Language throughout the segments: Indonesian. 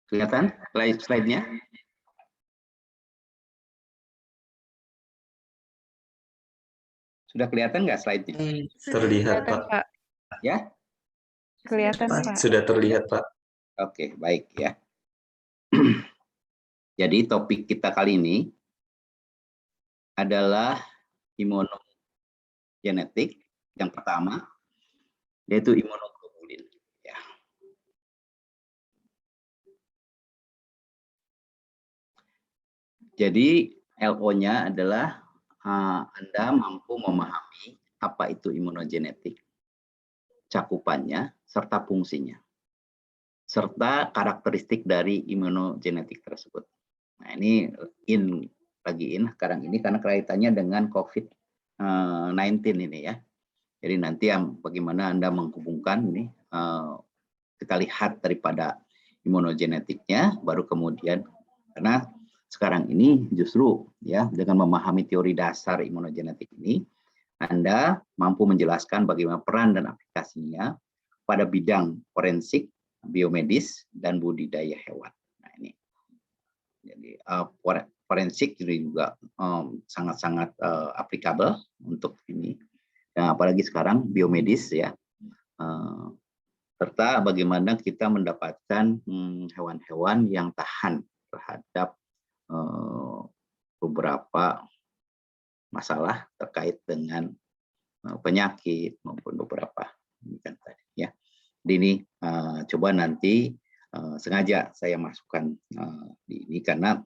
Kelihatan slide-nya? Sudah kelihatan nggak slide-nya? Terlihat, Pak. Ya? Kelihatan, Pak. Sudah terlihat, Pak. Oke, baik ya. Jadi topik kita kali ini adalah imunogenetik yang pertama, yaitu imunoglobulin. Ya. Jadi LO-nya adalah Anda mampu memahami apa itu imunogenetik, cakupannya, serta fungsinya, serta karakteristik dari imunogenetik tersebut. Nah, ini sekarang ini karena kaitannya dengan COVID-19 ini ya. Jadi nanti bagaimana Anda menghubungkan ini, kita lihat daripada imunogenetiknya, baru kemudian karena sekarang ini justru ya dengan memahami teori dasar imunogenetik ini, Anda mampu menjelaskan bagaimana peran dan aplikasinya pada bidang forensik, biomedis, dan budidaya hewan. Nah ini, jadi forensik juga sangat-sangat applicable untuk ini. Nah, apalagi sekarang biomedis ya, serta bagaimana kita mendapatkan hewan-hewan yang tahan terhadap beberapa masalah terkait dengan penyakit maupun beberapa ya. Jadi ini coba nanti sengaja saya masukkan di ini karena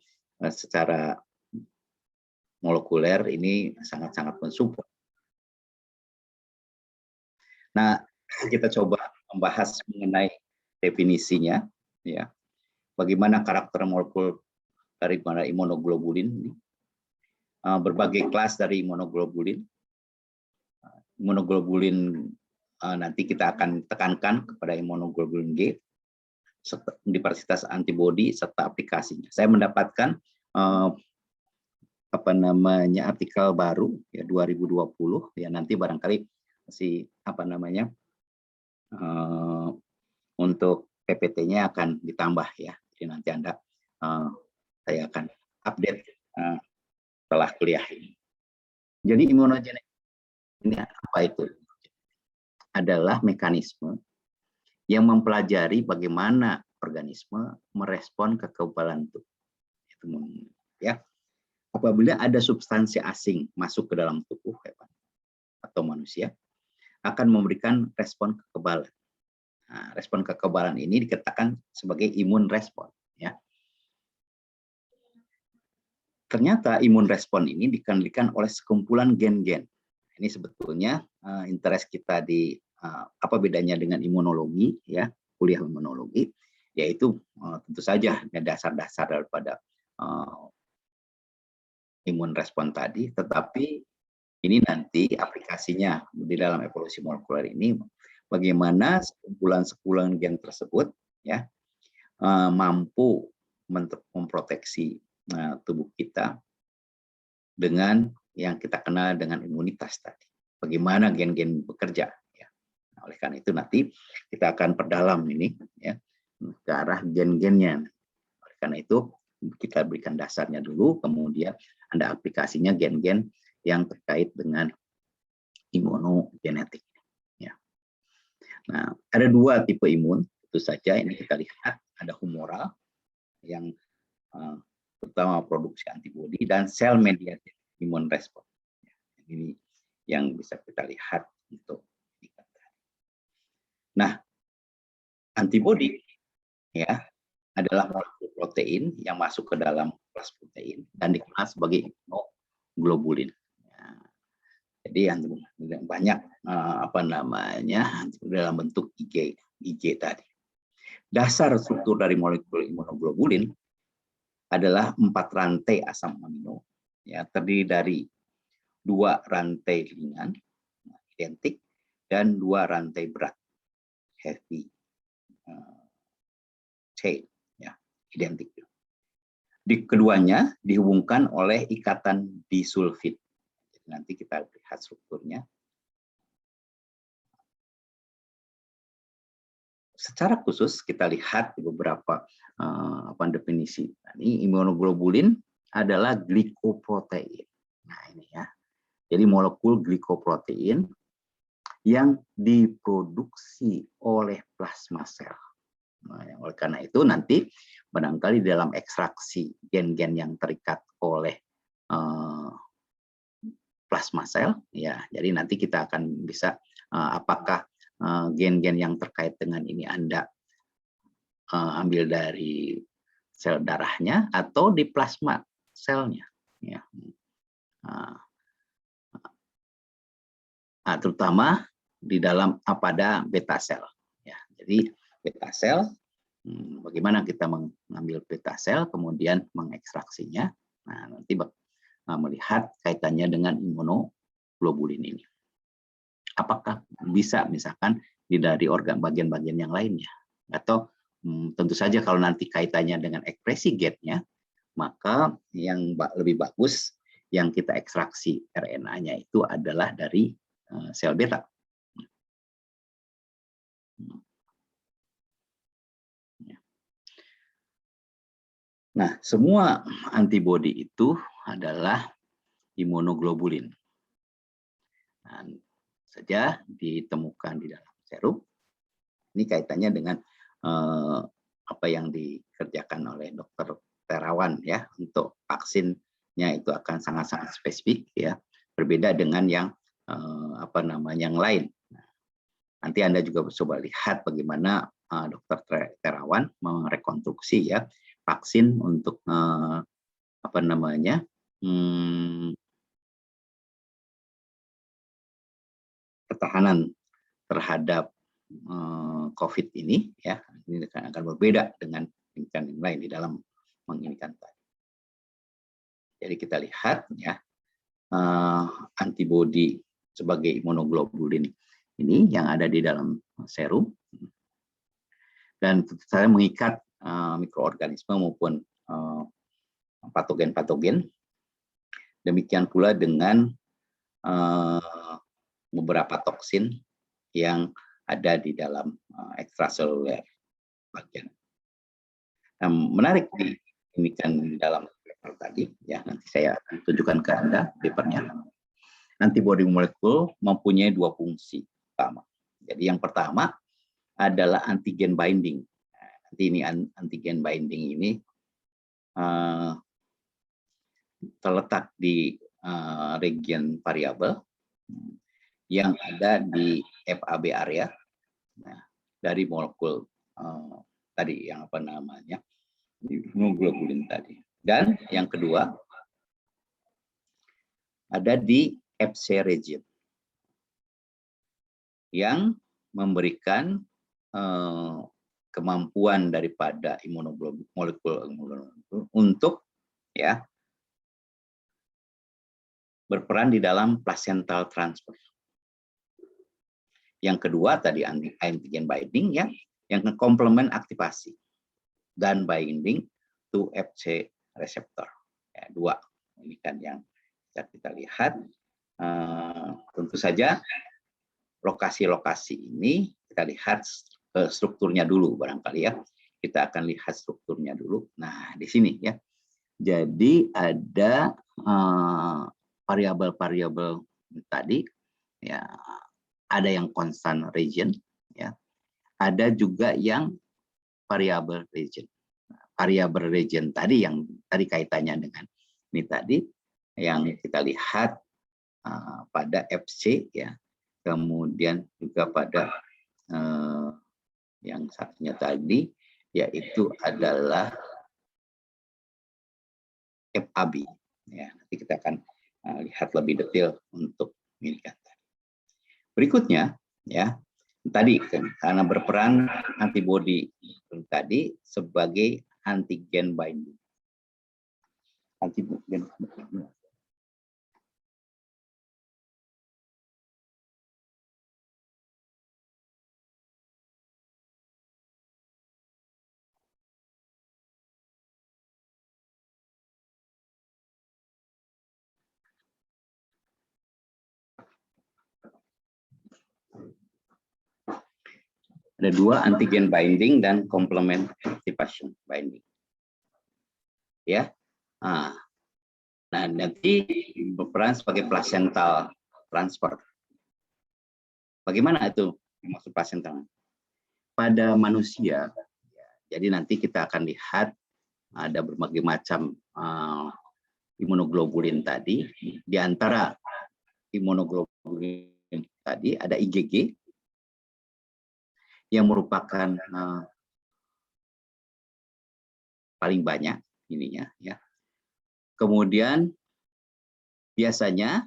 secara molekuler ini sangat-sangat mensupport. Nah, kita coba membahas mengenai definisinya, ya. Bagaimana karakter molekul dari imunoglobulin, berbagai kelas dari imunoglobulin. Imunoglobulin nanti kita akan tekankan kepada imunoglobulin G, diversitas antibodi serta aplikasinya. Saya mendapatkan artikel baru ya 2020 ya, nanti barangkali untuk PPT-nya akan ditambah ya. Jadi nanti saya akan update setelah kuliah ini. Jadi imunogenetik ini apa itu? Adalah mekanisme yang mempelajari bagaimana organisme merespon kekebalan tubuh. Ya. Apabila ada substansi asing masuk ke dalam tubuh hewan atau manusia, akan memberikan respon kekebalan. Nah, respon kekebalan ini dikatakan sebagai imun respon. Ya. Ternyata imun respon ini dikendalikan oleh sekumpulan gen-gen. Ini sebetulnya interest kita di apa bedanya dengan imunologi, ya, kuliah imunologi, yaitu tentu saja dasar-dasar daripada imun respon tadi, tetapi ini nanti aplikasinya di dalam evolusi molekuler ini bagaimana sekumpulan gen tersebut ya mampu memproteksi tubuh kita dengan yang kita kenal dengan imunitas tadi. Bagaimana gen-gen bekerja ya. Nah, oleh karena itu nanti kita akan perdalam ini ya ke arah gen-gennya. Oleh karena itu kita berikan dasarnya dulu, kemudian ada aplikasinya gen-gen yang terkait dengan imunogenetik. Ya. Nah, ada dua tipe imun, tentu saja ini kita lihat ada humoral yang terutama produksi antibodi dan sel mediated immune response. Ini yang bisa kita lihat untuk nah, antibodi ya adalah molekul protein yang masuk ke dalam kelas protein dan dikenal sebagai imunoglobulin. Jadi banyak dalam bentuk IG tadi. Dasar struktur dari molekul imunoglobulin adalah 4 rantai asam amino, ya, terdiri dari 2 rantai ringan, identik, dan 2 rantai berat, heavy chain, ya, identik. Di keduanya dihubungkan oleh ikatan disulfid. Nanti kita lihat strukturnya. secara khusus kita lihat di beberapa definisi. Ini imunoglobulin adalah glikoprotein. Nah ini ya. Jadi molekul glikoprotein yang diproduksi oleh plasma sel. Nah, oleh karena itu nanti barangkali dalam ekstraksi gen-gen yang terikat oleh plasma sel, ya. Jadi nanti kita akan bisa apakah gen-gen yang terkait dengan ini Anda ambil dari sel darahnya atau di plasma selnya, ya. Terutama di dalam pada beta sel, ya. Jadi beta sel, bagaimana kita mengambil beta sel kemudian mengekstraksinya. Nah, nanti melihat kaitannya dengan imunoglobulin ini. Apakah bisa misalkan dari organ bagian-bagian yang lainnya, atau tentu saja kalau nanti kaitannya dengan ekspresi gen-nya, maka yang lebih bagus yang kita ekstraksi RNA-nya itu adalah dari sel beta. Nah, semua antibodi itu adalah imunoglobulin. Nah, saja ditemukan di dalam serum. Ini kaitannya dengan apa yang dikerjakan oleh Dr. Terawan ya, untuk vaksinnya itu akan sangat-sangat spesifik ya, berbeda dengan yang yang lain. Nanti Anda juga coba lihat bagaimana Dr. Terawan merekonstruksi ya vaksin untuk pertahanan terhadap COVID ini ya, ini akan berbeda dengan yang lain di dalam menginikan tadi. Jadi kita lihat ya antibodi sebagai imunoglobulin ini yang ada di dalam serum, dan saya mengikat mikroorganisme maupun patogen-patogen. Demikian pula dengan beberapa toksin yang ada di dalam ekstraseluler bagian. Menarik di dalam paper tadi ya, nanti saya akan tunjukkan ke Anda papernya. Antibodi molekul mempunyai dua fungsi utama. Jadi yang pertama adalah antigen binding. Nanti ini antigen binding ini terletak di region variabel yang ada di FAB area dari molekul tadi yang imunoglobulin tadi. Dan yang kedua ada di FC region yang memberikan kemampuan daripada molekul untuk ya berperan di dalam placental transfer. Yang kedua tadi antigen binding ya, yang komplement aktivasi dan binding to FC receptor. Ya, dua ini kan yang kita lihat. Tentu saja lokasi-lokasi ini kita lihat strukturnya dulu barangkali ya. Kita akan lihat strukturnya dulu. Nah di sini ya. Jadi ada variabel-variabel tadi ya, ada yang constant region ya, ada juga yang variabel region. Variabel region tadi yang tadi kaitannya dengan ini tadi yang kita lihat pada FC ya, kemudian juga pada yang satunya tadi yaitu adalah FAB ya. Nanti kita akan lihat lebih detail untuk ini. Berikutnya ya, tadi karena berperan antibodi tadi sebagai antigen binding. Antigen. Ada dua, antigen binding dan complement activation binding. Ya. Nah, nanti berperan sebagai placental transfer. Bagaimana itu maksud placental? Pada manusia, jadi nanti kita akan lihat ada berbagai macam imunoglobulin tadi. Di antara imunoglobulin tadi ada IgG yang merupakan paling banyak ininya, ya. Kemudian biasanya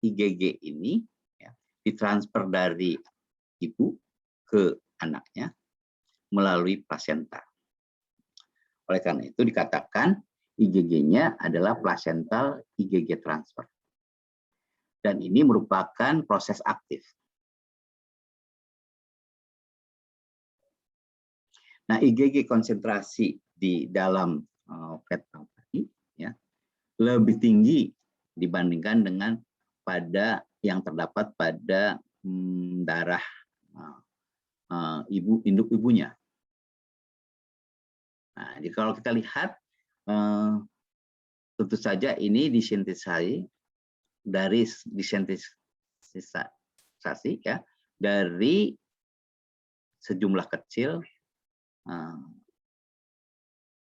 IgG ini ya, ditransfer dari ibu ke anaknya melalui plasenta. Oleh karena itu dikatakan IgG-nya adalah placental IgG transfer. Dan ini merupakan proses aktif. Nah, IgG konsentrasi di dalam fat cell tadi ya, lebih tinggi dibandingkan dengan pada yang terdapat pada darah induk ibunya. Nah, jadi kalau kita lihat tentu saja ini disintetisasi ya dari sejumlah kecil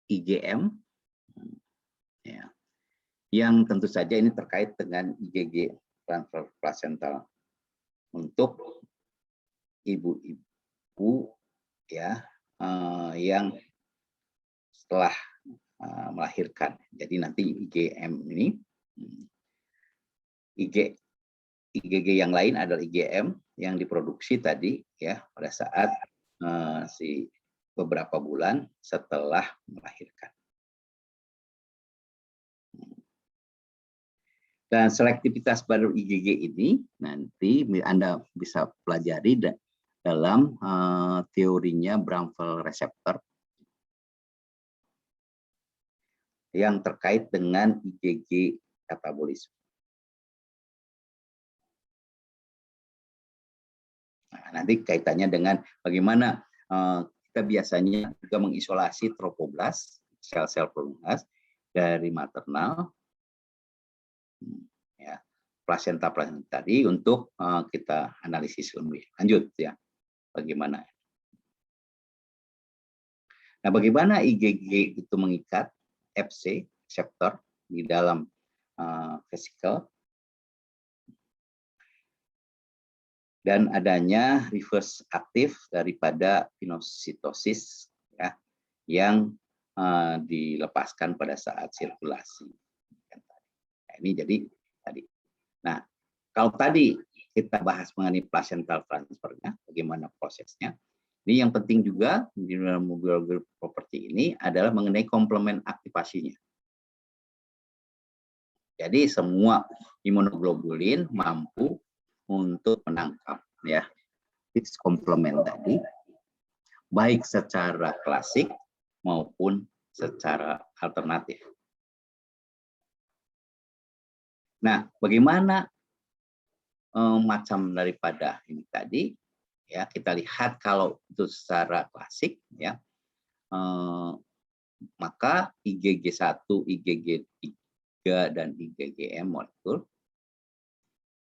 IgM ya, yang tentu saja ini terkait dengan IgG transfer placental untuk ibu-ibu ya yang setelah melahirkan. Jadi nanti IgM ini IgG yang lain adalah IgM yang diproduksi tadi ya pada saat si beberapa bulan setelah melahirkan. Dan selektivitas baru IgG ini nanti Anda bisa pelajari dalam teorinya Bramfel receptor yang terkait dengan IgG katabolisme. Nah, nanti kaitannya dengan bagaimana kita biasanya juga mengisolasi tropoblas, sel-sel prolungas dari maternal, ya, plasenta tadi untuk kita analisis lebih lanjut ya, bagaimana. Nah, bagaimana IgG itu mengikat Fc reseptor di dalam vesikel dan adanya reverse aktif daripada pinositosis ya yang dilepaskan pada saat sirkulasi. Nah, ini jadi tadi. Nah, kalau tadi kita bahas mengenai placental transfernya, bagaimana prosesnya. Ini yang penting juga di dalam molecular property ini adalah mengenai komplement aktivasinya. Jadi semua imunoglobulin mampu untuk menangkap ya its komplement tadi, baik secara klasik maupun secara alternatif. Nah, bagaimana macam daripada ini tadi? Ya, kita lihat kalau itu secara klasik ya, maka IgG1, IgG3 dan IgGM molekul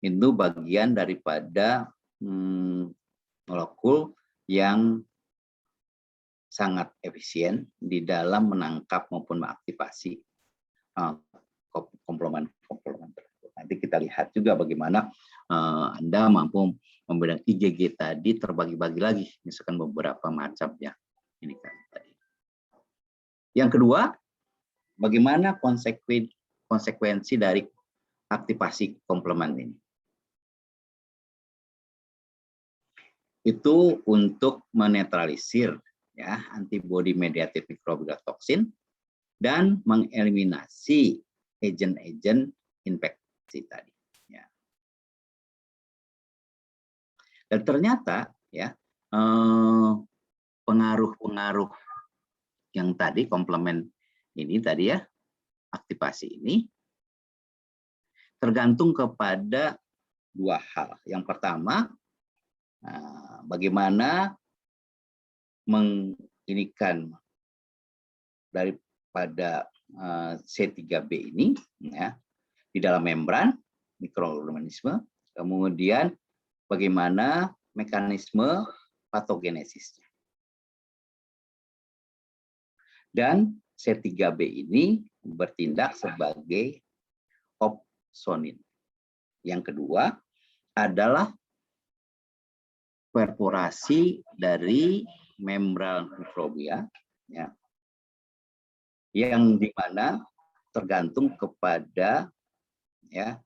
itu bagian daripada molekul yang sangat efisien di dalam menangkap maupun mengaktifasi komplement tersebut. Nanti kita lihat juga bagaimana Anda mampu membedakan IgG tadi terbagi-bagi lagi, misalkan beberapa macam ya. Ini kan tadi. Yang kedua, bagaimana konsekuensi dari aktivasi komplement ini? Itu untuk menetralisir ya antibody mediated microbial toxin dan mengeliminasi agen-agen infeksi tadi. Ya. Dan ternyata ya pengaruh-pengaruh yang tadi komplement ini tadi ya aktivasi ini tergantung kepada dua hal. Yang pertama, bagaimana menginikan daripada C3b ini ya di dalam membran mikroorganisme, kemudian bagaimana mekanisme patogenesisnya. Dan C3b ini bertindak sebagai opsonin. Yang kedua adalah perforasi dari membran mikrobia ya, yang dimana tergantung kepada ya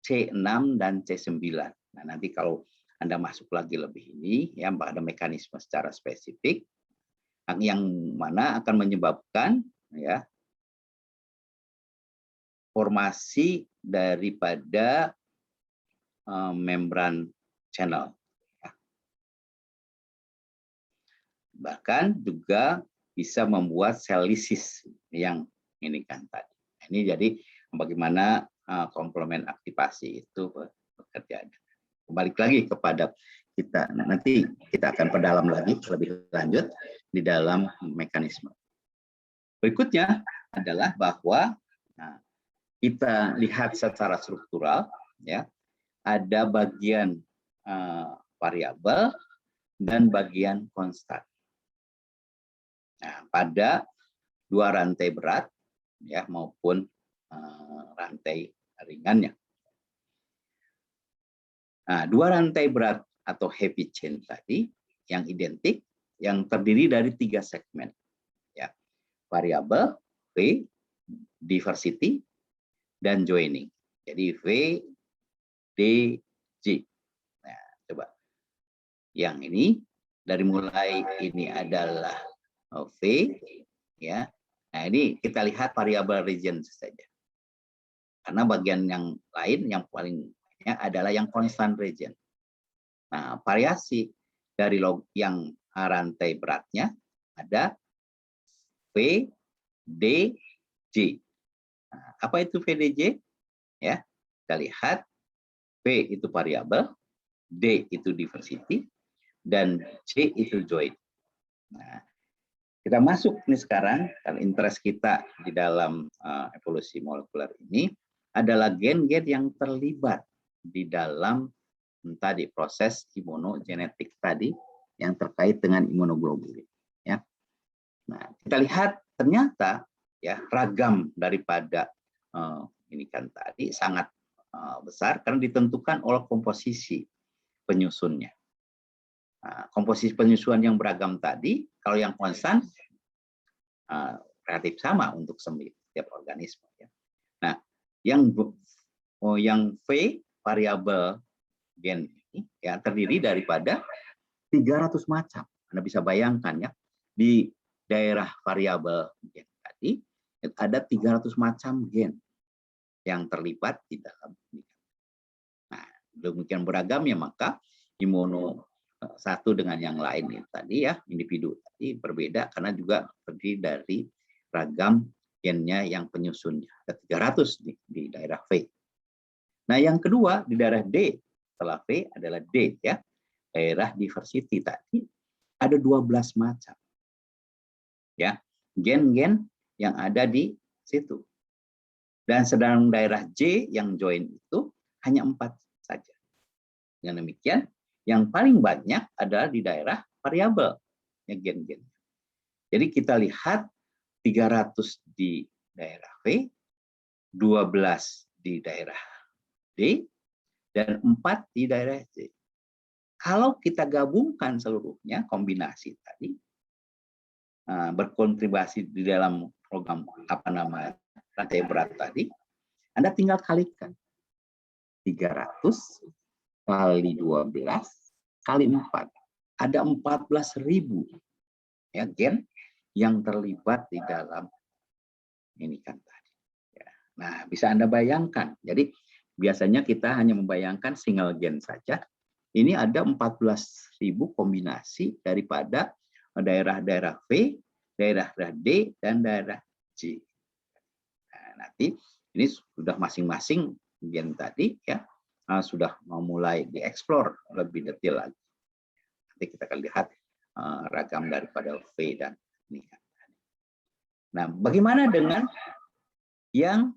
C6 dan C9. Nah, nanti kalau Anda masuk lagi lebih ini ya pada mekanisme secara spesifik yang mana akan menyebabkan ya formasi daripada membran channel. Bahkan juga bisa membuat sel lisis yang ini kan tadi. Ini jadi bagaimana komplement aktivasi itu bekerja. Balik lagi kepada kita, nanti kita akan perdalam lagi lebih lanjut di dalam mekanisme. Berikutnya adalah bahwa kita lihat secara struktural ya, ada bagian variabel dan bagian konstan. Nah, pada dua rantai berat ya maupun rantai ringannya. Nah, dua rantai berat atau heavy chain tadi yang identik yang terdiri dari 3 segmen ya. Variabel, V, diversity dan joining. Jadi V, D, G. Nah, coba. Yang ini dari mulai ini adalah V ya. Nah, ini kita lihat variabel region saja. Karena bagian yang lain yang paling banyak adalah yang constant region. Nah, variasi dari yang rantai beratnya ada V, D, J. Nah, apa itu V, D, J? Ya, kita lihat V itu variabel, D itu diversity, dan J itu join. Nah, kita masuk nih sekarang, karena interest kita di dalam evolusi molekuler ini adalah gen-gen yang terlibat di dalam tadi proses imunogenetik tadi yang terkait dengan imunoglobulin. Ya. Nah, kita lihat ternyata ya ragam daripada ini kan tadi sangat besar karena ditentukan oleh komposisi penyusunnya. Nah, komposisi penyusuan yang beragam tadi, kalau yang konstan relatif sama untuk setiap organisme. Ya. Nah, yang V variabel gen ini ya terdiri daripada 300 macam. Anda bisa bayangkan ya di daerah variabel gen tadi ada 300 macam gen yang terlibat di dalam ini. Nah, demikian beragamnya maka imuno satu dengan yang lain ini tadi ya individu tadi berbeda karena juga terdiri dari ragam gennya yang penyusunnya ada 300 di daerah V. Nah yang kedua di daerah D setelah V adalah D ya daerah diversity tadi ada 12 macam ya gen-gen yang ada di situ dan sedang daerah J yang join itu hanya 4 saja. Dengan demikian yang paling banyak adalah di daerah variabel, ya gen-gen. Jadi kita lihat 300 di daerah V, 12 di daerah D, dan 4 di daerah C. Kalau kita gabungkan seluruhnya, kombinasi tadi, berkontribusi di dalam program rantai berat tadi, Anda tinggal kalikan 300 kali 12 kali 4 ada 14.000 ya gen yang terlibat di dalam ini kan tadi. Ya. Nah bisa Anda bayangkan. Jadi biasanya kita hanya membayangkan single gen saja. Ini ada 14.000 kombinasi daripada daerah-daerah V, daerah D dan daerah G. Nah, nanti ini sudah masing-masing gen tadi ya sudah memulai dieksplor lebih detail lagi. Nanti kita akan lihat ragam daripada V dan ini. Nah, bagaimana dengan yang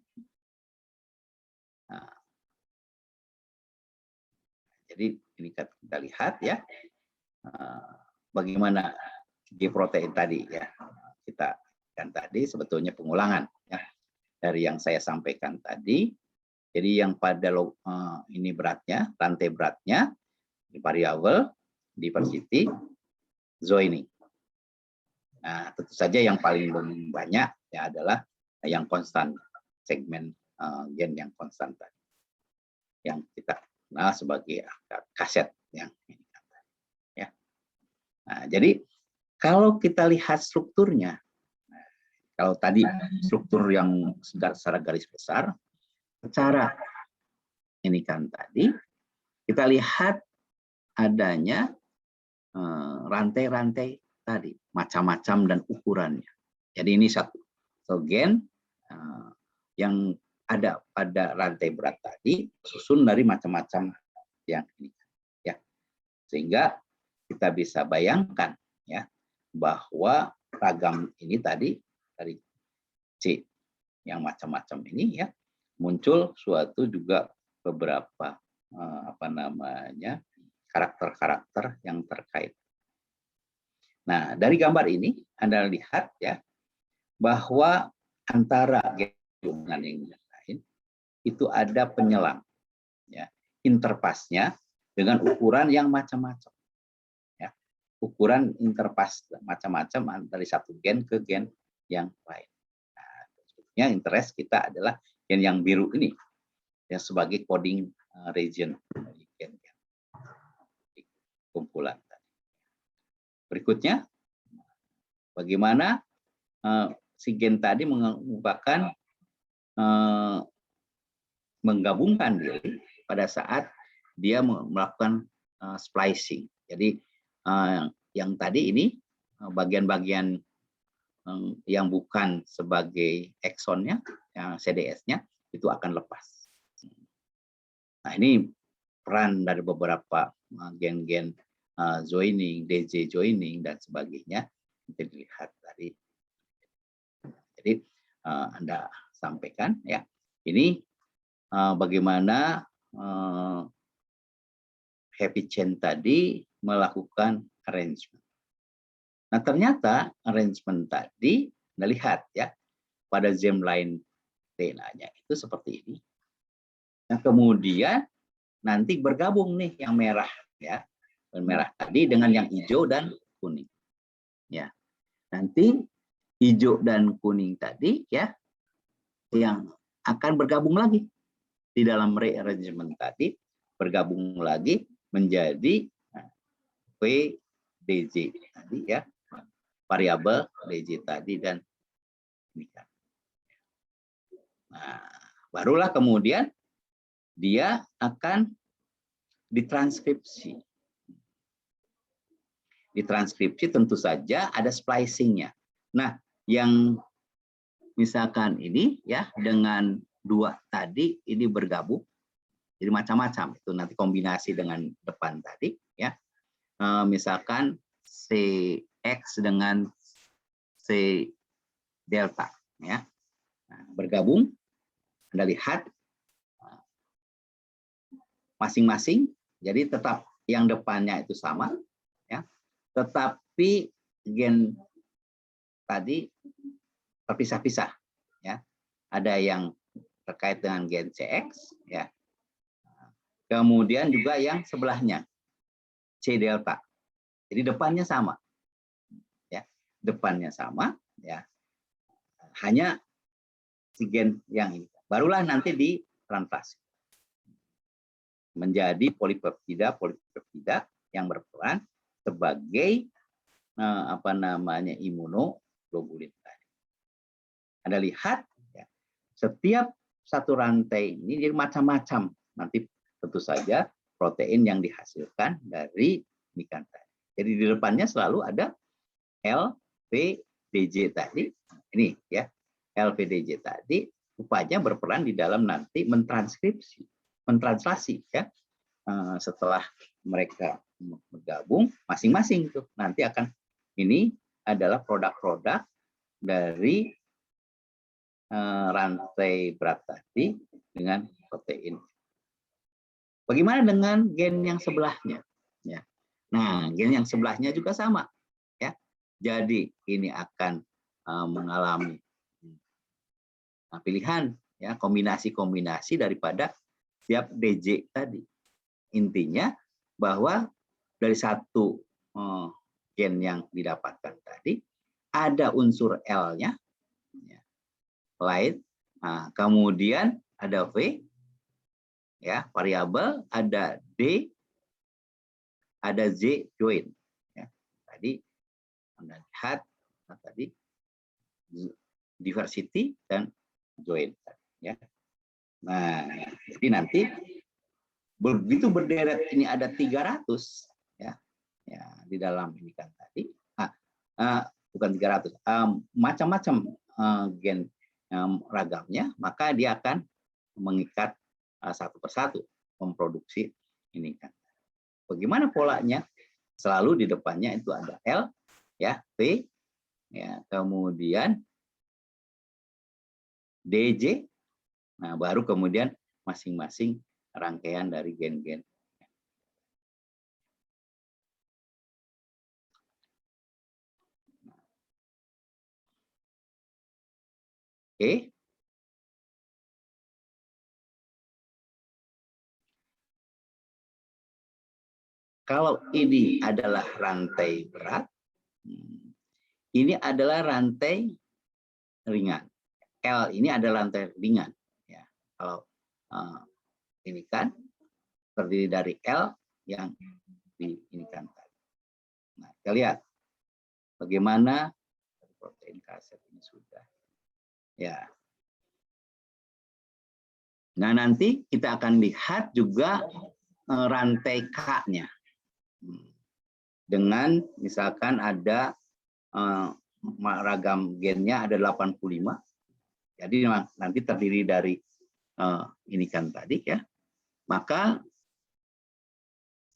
jadi ini kita lihat ya, bagaimana G protein tadi ya, kita kan tadi sebetulnya pengulangan ya dari yang saya sampaikan tadi. Jadi yang pada ini beratnya, rantai beratnya, variabel, diversity, joining. Nah, tentu saja yang paling banyak ya adalah yang konstan, segmen gen yang konstan tadi, yang kita kenal sebagai kaset yang ini ya. Nah, jadi kalau kita lihat strukturnya, kalau tadi struktur yang secara garis besar, secara ini kan tadi kita lihat adanya rantai-rantai tadi, macam-macam dan ukurannya. Jadi ini satu gen yang ada pada rantai berat tadi, susun dari macam-macam yang ini, ya. Sehingga kita bisa bayangkan ya bahwa ragam ini tadi dari C yang macam-macam ini ya muncul suatu juga beberapa karakter-karakter yang terkait. Nah, dari gambar ini Anda lihat ya bahwa antara gen dengan yang lain itu ada penyelang ya, interpasnya dengan ukuran yang macam-macam. Ya. Ukuran interpas macam-macam dari satu gen ke gen yang lain. Nah, sebetulnya interest kita adalah gen yang biru ini yang sebagai coding region dari gen-gen kumpulan. Berikutnya, bagaimana si gen tadi merupakan menggabungkan diri pada saat dia melakukan splicing. Jadi yang tadi ini bagian-bagian yang bukan sebagai eksonnya, yang CDS-nya itu akan lepas. Nah, ini peran dari beberapa gen-gen joining, DJ joining dan sebagainya bisa dilihat tadi. Jadi Anda sampaikan ya, ini bagaimana happy chain tadi melakukan arrangement. Nah, ternyata arrangement tadi Anda lihat ya pada germline DNA-nya itu seperti ini. Nah, kemudian nanti bergabung nih yang merah ya. Merah tadi dengan yang hijau dan kuning. Ya. Nanti hijau dan kuning tadi ya yang akan bergabung lagi di dalam rearrangement tadi, bergabung lagi menjadi VDJ tadi ya. Variabel DJ tadi dan ini kan. Nah, barulah kemudian dia akan ditranskripsi. Ditranskripsi tentu saja ada splicing-nya. Nah, yang misalkan ini ya dengan dua tadi ini bergabung, jadi macam-macam itu nanti kombinasi dengan depan tadi ya. Misalkan CX dengan C delta ya. Nah, bergabung, Anda lihat masing-masing, jadi tetap yang depannya itu sama ya. Tetapi gen tadi terpisah-pisah ya. Ada yang terkait dengan gen CX ya. Kemudian juga yang sebelahnya C delta. Jadi depannya sama. Ya, depannya sama ya. Hanya si gen yang ini. Barulah nanti ditranslatasi menjadi polipeptida yang berperan sebagai imunoglobulin tadi. Anda lihat ya, setiap satu rantai ini jadi macam-macam. Nanti tentu saja protein yang dihasilkan dari nikan tadi. Jadi di depannya selalu ada LVDJ tadi. Ini ya, LVDJ tadi rupanya berperan di dalam nanti mentranskripsi mentranslasi ya. Setelah mereka bergabung masing-masing tuh nanti akan ini adalah produk-produk dari rantai berat tadi dengan protein. Bagaimana dengan gen yang sebelahnya? Ya. Nah, gen yang sebelahnya juga sama. Ya. Jadi ini akan mengalami pilihan ya kombinasi-kombinasi daripada tiap DJ tadi. Intinya bahwa dari satu gen yang didapatkan tadi ada unsur L-nya, ya, lain. Nah, kemudian ada V, ya variabel, ada D, ada Z join. Ya, tadi Anda lihat tadi diversity dan join. Ya. Nah, jadi nanti begitu berderet ini ada 300 ya di dalam ini kan tadi bukan 300 macam-macam gen ragamnya, maka dia akan mengikat satu persatu memproduksi ini kan. Bagaimana polanya? Selalu di depannya itu ada L ya, P ya, kemudian DJ, nah baru kemudian masing-masing rangkaian dari gen-gen. Oke. Kalau ini adalah rantai berat, ini adalah rantai ringan. L ini adalah rantai ringan. Ya, kalau ini kan terdiri dari L yang diinikan tadi. Nah, kita lihat bagaimana protein kaset ini sudah. Ya. Nah, nanti kita akan lihat juga rantai K-nya. Dengan misalkan ada ragam gennya ada 85. Jadi nanti terdiri dari ini kan tadi ya. Maka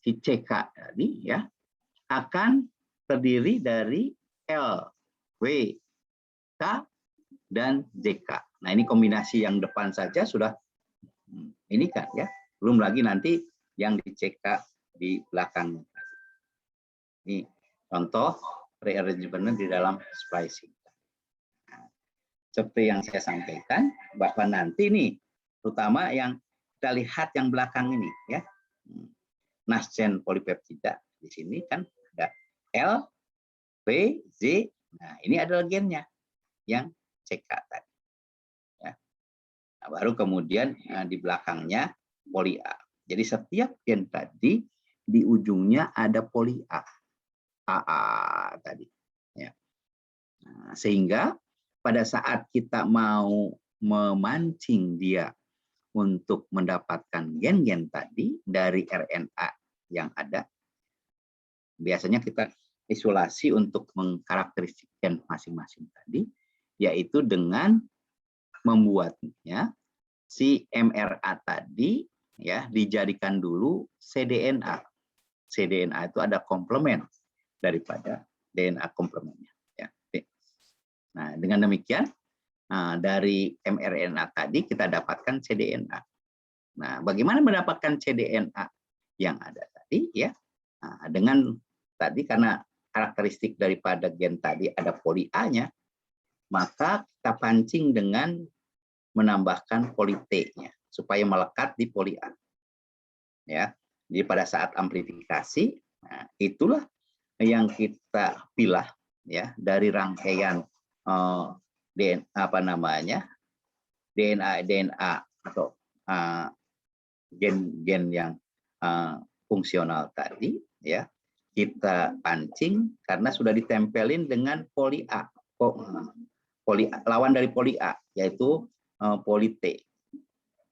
si CK tadi ya akan terdiri dari L, W, K, dan JK. Nah, ini kombinasi yang depan saja sudah ini kan ya. Belum lagi nanti yang di CK di belakang. Ini contoh rearrangement di dalam splicing. Nah, seperti yang saya sampaikan, bahwa nanti nih, terutama yang kita lihat yang belakang ini ya, nasgen polipeptida di sini kan ada L, P, Z. Nah, ini adalah gennya yang CK tadi. Ya. Nah, baru kemudian di belakangnya poli A. Jadi setiap gen tadi di ujungnya ada poli A. AA tadi. Ya. Nah, sehingga pada saat kita mau memancing dia untuk mendapatkan gen-gen tadi dari RNA yang ada, biasanya kita isolasi untuk mengkarakteristikkan masing-masing tadi, yaitu dengan membuatnya si mRNA tadi ya dijadikan dulu cDNA. cDNA itu ada komplement daripada DNA komplementnya. Ya. Nah, dengan demikian dari mRNA tadi kita dapatkan cDNA. Nah, bagaimana mendapatkan cDNA yang ada tadi ya? Nah, dengan tadi karena karakteristik daripada gen tadi ada poli A-nya, maka kita pancing dengan menambahkan poli T-nya supaya melekat di poli A. Ya. Jadi pada saat amplifikasi, nah, itulah yang kita pilih ya dari rangkaian DNA atau gen-gen yang fungsional tadi ya, kita pancing karena sudah ditempelin dengan poli A, lawan dari poli A yaitu poli T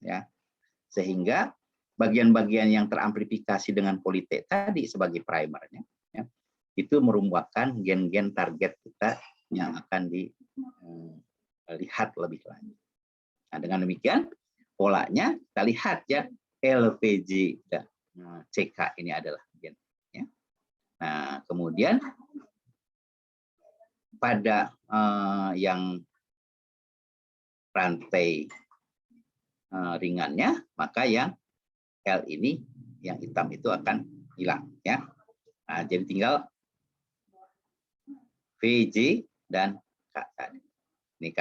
ya, sehingga bagian-bagian yang teramplifikasi dengan poli T tadi sebagai primernya ya, itu merupakan gen-gen target kita yang akan dilihat lebih lanjut. Nah, dengan demikian polanya kita lihat ya, LVJ dan CK ini adalah gen. Ya. Nah, kemudian pada yang rantai ringannya, maka yang L ini, yang hitam itu akan hilang. Ya. Nah, jadi tinggal VJ dan K tadi. Ini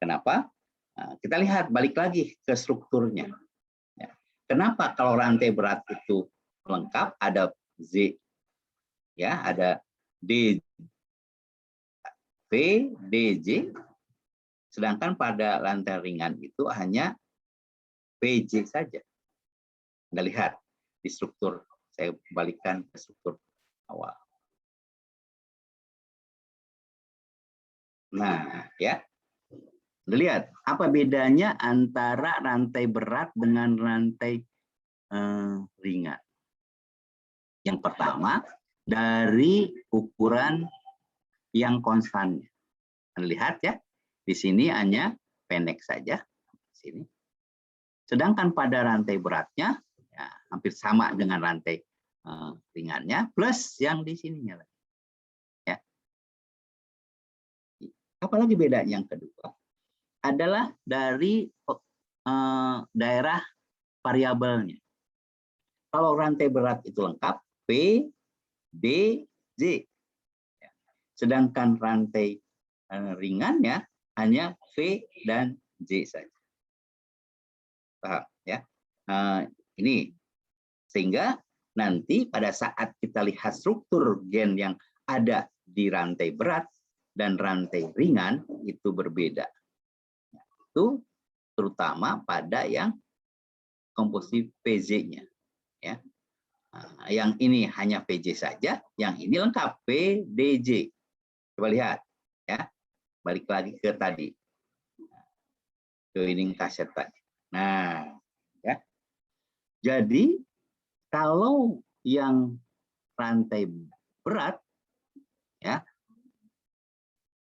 kenapa? Nah, kita lihat balik lagi ke strukturnya. Ya. Kenapa kalau rantai berat itu lengkap ada Z, ya ada D, V, DJ, sedangkan pada rantai ringan itu hanya PJ saja. Anda lihat di struktur, saya balikkan ke struktur awal. Nah, ya. Anda lihat, apa bedanya antara rantai berat dengan rantai ringan? Yang pertama, dari ukuran yang konstannya. Anda lihat ya, di sini hanya pendek saja. Sini. Sedangkan pada rantai beratnya, ya, hampir sama dengan rantai ringannya, plus yang di sininya. Ya. Apalagi beda yang kedua adalah dari daerah variabelnya. Kalau rantai berat itu lengkap P, D, J. Sedangkan rantai ringannya hanya V dan J saja. Paham ya? Ini sehingga nanti pada saat kita lihat struktur gen yang ada di rantai berat dan rantai ringan itu berbeda. Itu terutama pada yang komposisi PJ-nya. Ya. Nah, yang ini hanya PJ saja, yang ini lengkap PDJ. Coba lihat, ya, balik lagi ke tadi, joining kaset tadi. Nah, ya, jadi kalau yang rantai berat, ya,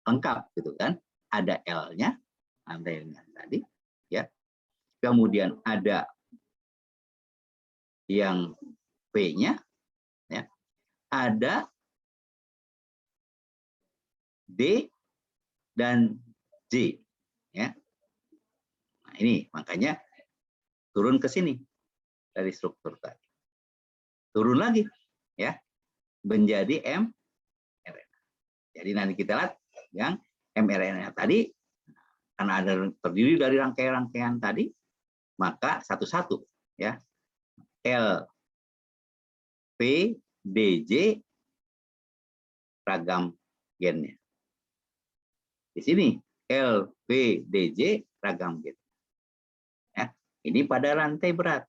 lengkap gitu kan, ada L-nya, rantai ringan tadi, ya, kemudian ada yang P-nya, ya, ada D dan J, ya. Nah, ini makanya turun ke sini dari struktur tadi, turun lagi, ya, menjadi mRNA. Jadi nanti kita lihat yang mRNA tadi karena ada terdiri dari rangkaian-rangkaian tadi, maka satu-satu, ya, L, P, DJ ragam gennya. Di sini L, P, DJ ragam gen. Ya, ini pada rantai berat.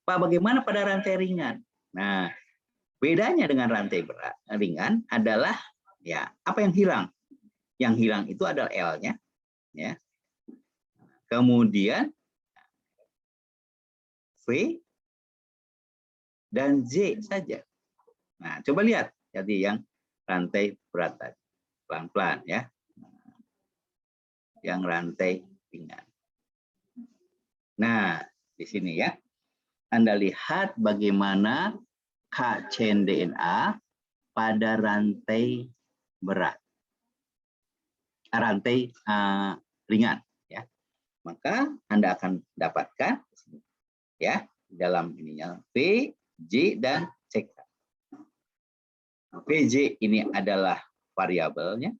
Pak, bagaimana pada rantai ringan? Nah, bedanya dengan rantai berat ringan adalah ya apa yang hilang? Yang hilang itu adalah L-nya, ya. Kemudian V dan J saja. Nah, coba lihat jadi yang rantai berat tadi. Pelan-pelan ya. Yang rantai ringan. Nah, di sini ya. Anda lihat bagaimana chain DNA pada rantai berat. Rantai ringan ya. Maka Anda akan dapatkan ya dalam ininya V, J dan CK. VJ ini adalah variabelnya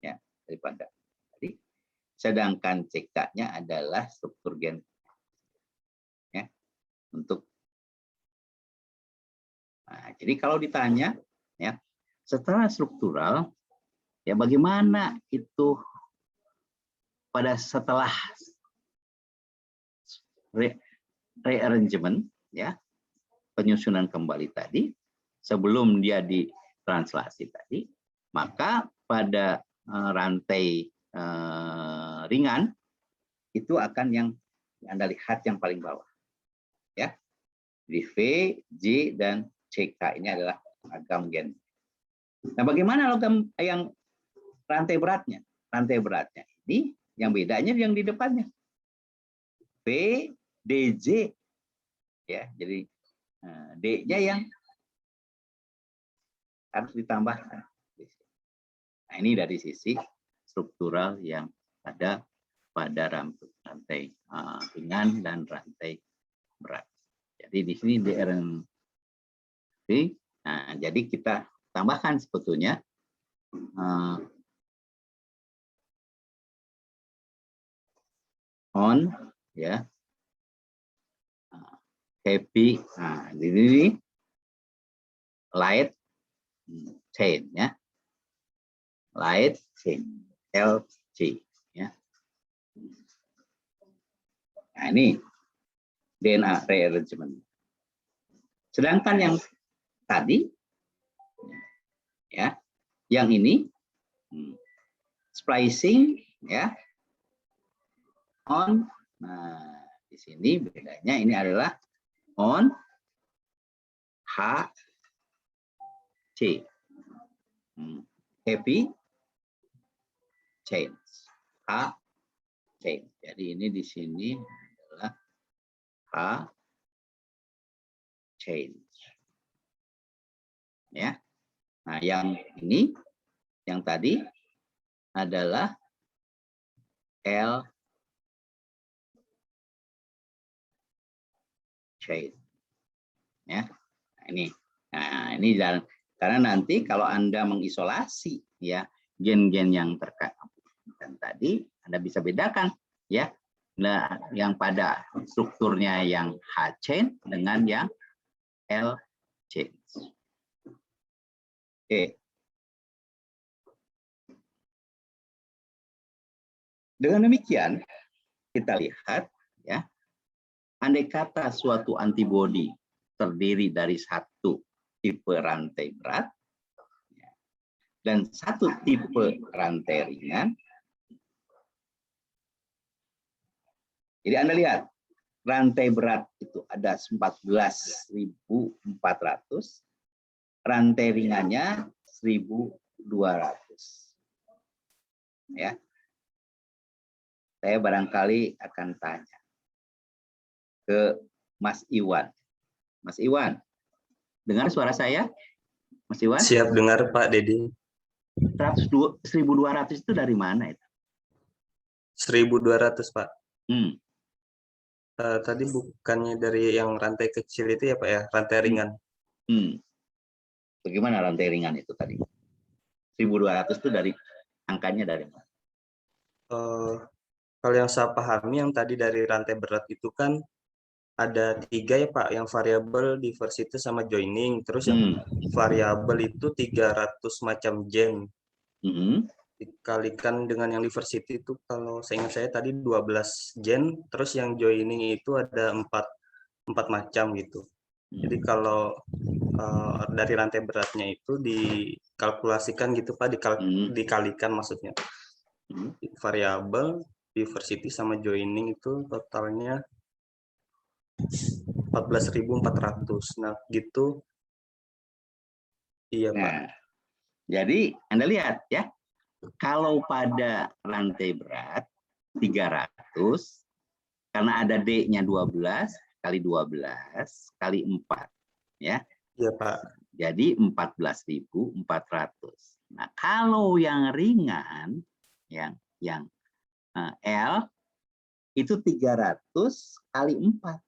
ya daripada tadi. Sedangkan CK-nya adalah struktur gen. Ya. Untuk jadi kalau ditanya ya setelah struktural ya bagaimana itu pada setelah rearrangement ya penyusunan kembali tadi sebelum dia ditranslasi tadi, maka pada rantai ringan itu akan yang Anda lihat yang paling bawah ya. Di V, J dan CK ini adalah logam gen. Nah, bagaimana logam yang rantai beratnya? Rantai beratnya ini yang bedanya yang di depannya. V, DJ Ya, jadi D-nya yang harus ditambahkan. Nah, ini dari sisi struktural yang ada pada rantai ringan dan rantai berat. Jadi di sini DRNP. Nah, jadi kita tambahkan sebetulnya on, ya, happy. Nah, ini light chain, ya, light chain LC, ya. Nah, ini DNA rearrangement. Sedangkan yang tadi, ya, yang ini splicing, ya, on. Nah, di sini bedanya ini adalah on HC, happy chain, H chain. Jadi ini di sini adalah H chain, ya. Nah, yang ini, yang tadi adalah L chain, ya. Nah, ini dan karena nanti kalau Anda mengisolasi, ya, gen-gen yang terkait dan tadi Anda bisa bedakan, ya. Nah, yang pada strukturnya yang H chain dengan yang L chain. Oke. Dengan demikian kita lihat, ya, andai kata suatu antibodi terdiri dari satu tipe rantai berat dan satu tipe rantai ringan. Jadi Anda lihat, rantai berat itu ada 14.400, rantai ringannya 1.200. Ya. Saya barangkali akan tanya ke Mas Iwan. Mas Iwan, dengar suara saya? Mas Iwan? Siap dengar Pak Dedi. 1.200 itu dari mana itu? 1.200 Pak. Hmm. Tadi bukannya dari yang rantai kecil itu ya Pak ya, rantai ringan. Bagaimana rantai ringan itu tadi? 1.200 itu dari angkanya dari mana? Kalau yang saya pahami yang tadi dari rantai berat itu kan ada 3 ya Pak, yang variabel, diversity, sama joining. Terus yang variabel itu 300 macam gen. Dikalikan dengan yang diversity itu kalau seingat saya tadi 12 gen, terus yang joining itu ada 4 macam gitu. Jadi kalau dari rantai beratnya itu dikalkulasikan gitu Pak, dikalikan maksudnya. Variabel, diversity, sama joining itu totalnya 14.400. Nah, gitu. Iya, Pak. Nah, jadi Anda lihat, ya. Kalau pada rantai berat 300, karena ada D-nya 12 kali 12 kali 4, ya. Iya, Pak. Jadi 14.400. Nah, kalau yang ringan, yang L itu 300 kali 4.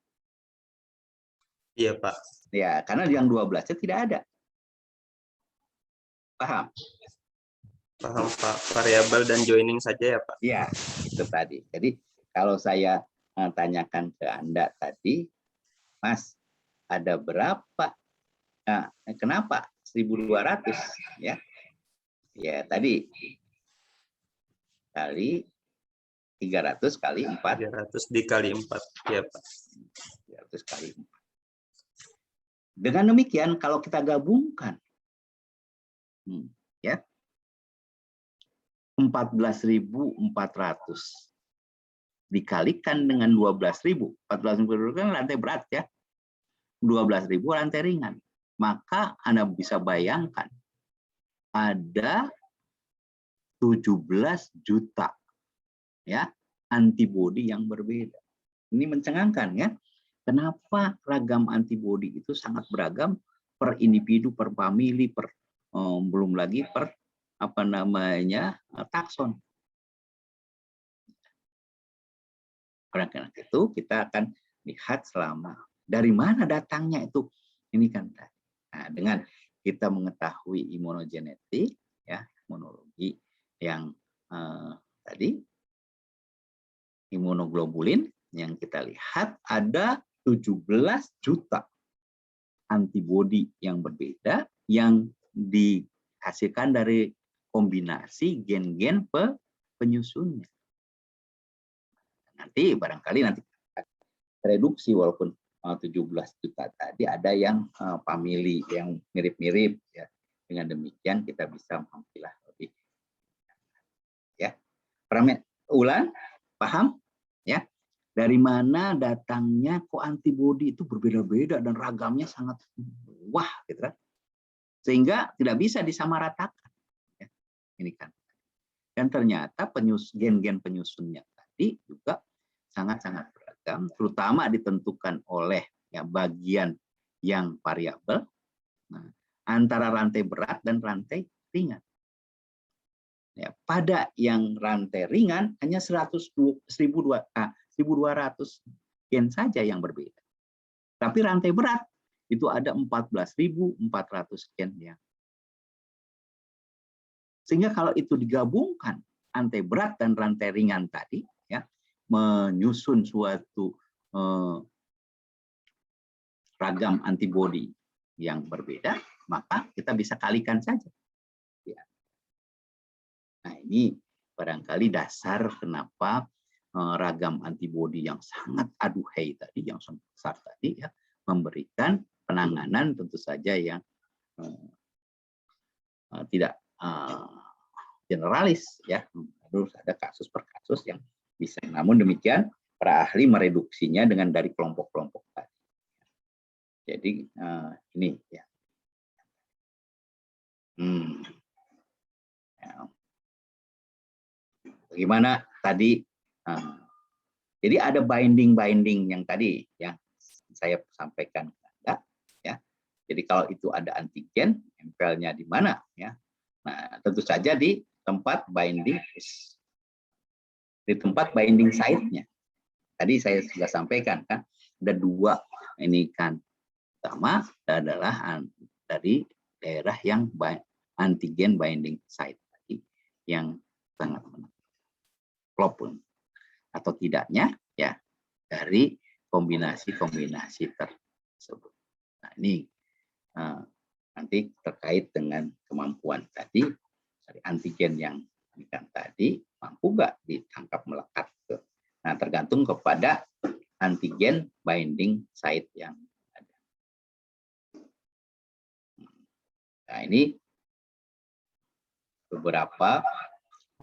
Iya, Pak. Ya, karena yang 12-nya tidak ada. Paham? Paham, Pak. Variabel dan joining saja ya, Pak? Iya, itu tadi. Jadi kalau saya tanyakan ke Anda tadi, Mas, ada berapa? Nah, kenapa 1.200? Ya, ya tadi kali 300 kali 4. 300 dikali 4, ya Pak. 300 kali 4. Dengan demikian, kalau kita gabungkan, ya, 14.400 dikalikan dengan 12.000. 14.000 kan rantai berat, ya. 12.000 rantai ringan. Maka Anda bisa bayangkan ada 17 juta, ya, antibodi yang berbeda. Ini mencengangkan, ya. Kenapa ragam antibodi itu sangat beragam per individu, per famili, per belum lagi per takson. Oleh karena itu kita akan lihat selama dari mana datangnya itu. Ini kan nah, dengan kita mengetahui imunogenetik, ya, imunologi yang tadi imunoglobulin yang kita lihat ada 17 juta antibodi yang berbeda yang dihasilkan dari kombinasi gen-gen penyusunnya. Nanti barangkali reduksi walaupun 17 juta tadi ada yang famili yang mirip-mirip ya. Dengan demikian kita bisa memilah lebih. Ya. Ulan, paham? Ya. Dari mana datangnya kok antibodi itu berbeda-beda dan ragamnya sangat wah gitu kan. Sehingga tidak bisa disamaratakan. Ya. Ini kan. Dan ternyata gen-gen penyusunnya tadi juga sangat-sangat beragam, terutama ditentukan oleh ya, bagian yang variabel antara rantai berat dan rantai ringan. Ya, pada yang rantai ringan hanya 1.200 gen saja yang berbeda. Tapi rantai berat itu ada 14.400 gen yang. Sehingga kalau itu digabungkan rantai berat dan rantai ringan tadi ya menyusun suatu ragam antibodi yang berbeda, maka kita bisa kalikan saja. Ya. Nah, ini barangkali dasar kenapa ragam antibodi yang sangat aduhai tadi, yang sangat besar tadi, ya, memberikan penanganan tentu saja yang tidak generalis, ya, harus ada kasus per kasus yang bisa. Namun demikian, para ahli mereduksinya dengan dari kelompok-kelompok tadi. Jadi ini ya. Bagaimana tadi? Jadi ada binding yang tadi yang saya sampaikan ke Anda, ya. Jadi kalau itu ada antigen, nempelnya di mana, ya? Nah, tentu saja di tempat binding site-nya. Tadi saya sudah sampaikan kan, ada dua ini kan. Pertama adalah dari daerah yang antigen binding site tadi yang sangat klop atau tidaknya ya dari kombinasi tersebut. Nah, ini nanti terkait dengan kemampuan tadi dari antigen yang tadi mampu nggak ditangkap melekat ke. Nah, tergantung kepada antigen binding site yang ada. Nah, ini beberapa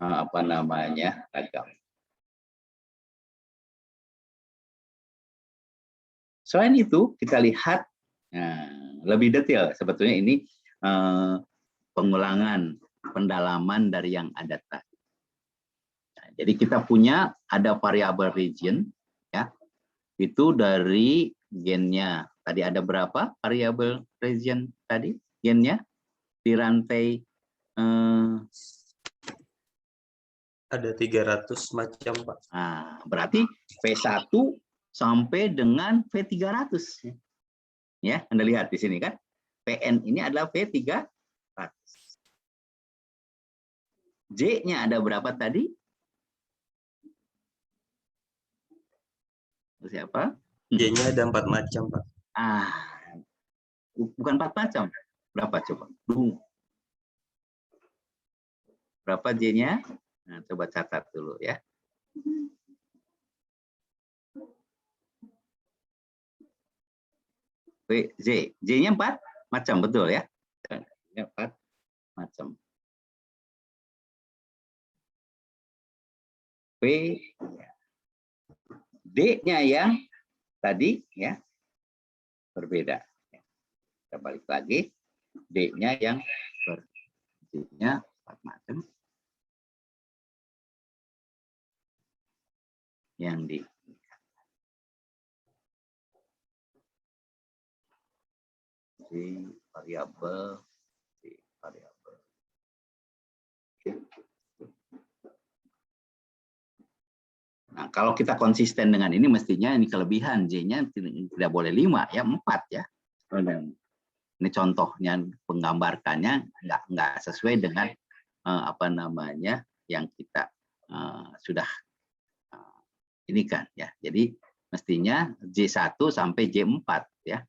ragam. Selain itu kita lihat lebih detail. Sebetulnya ini pengulangan pendalaman dari yang ada tadi. Nah, jadi kita punya ada variabel region, ya, itu dari gennya. Tadi ada berapa variabel region tadi gennya di rantai? Ada 300 macam, Pak. Nah, berarti V1 sampai dengan V300. Ya, Anda lihat di sini kan. PN ini adalah V300. J-nya ada berapa tadi? Siapa? J-nya ada 4 macam, Pak. Bukan 4 macam. Berapa coba? Berapa J-nya? Nah, coba catat dulu ya. J-nya 4 macam, betul ya? 4 macam. D-nya yang tadi ya berbeda. Kita balik lagi. D-nya yang berbeda 4 macam. Yang di Z variabel, Z variabel. Nah, kalau kita konsisten dengan ini, mestinya ini kelebihan Z-nya tidak boleh 5 ya, 4 ya. Ini contohnya penggambarkannya nggak sesuai dengan apa namanya yang kita sudah ini kan ya. Jadi mestinya J1 sampai J4 ya.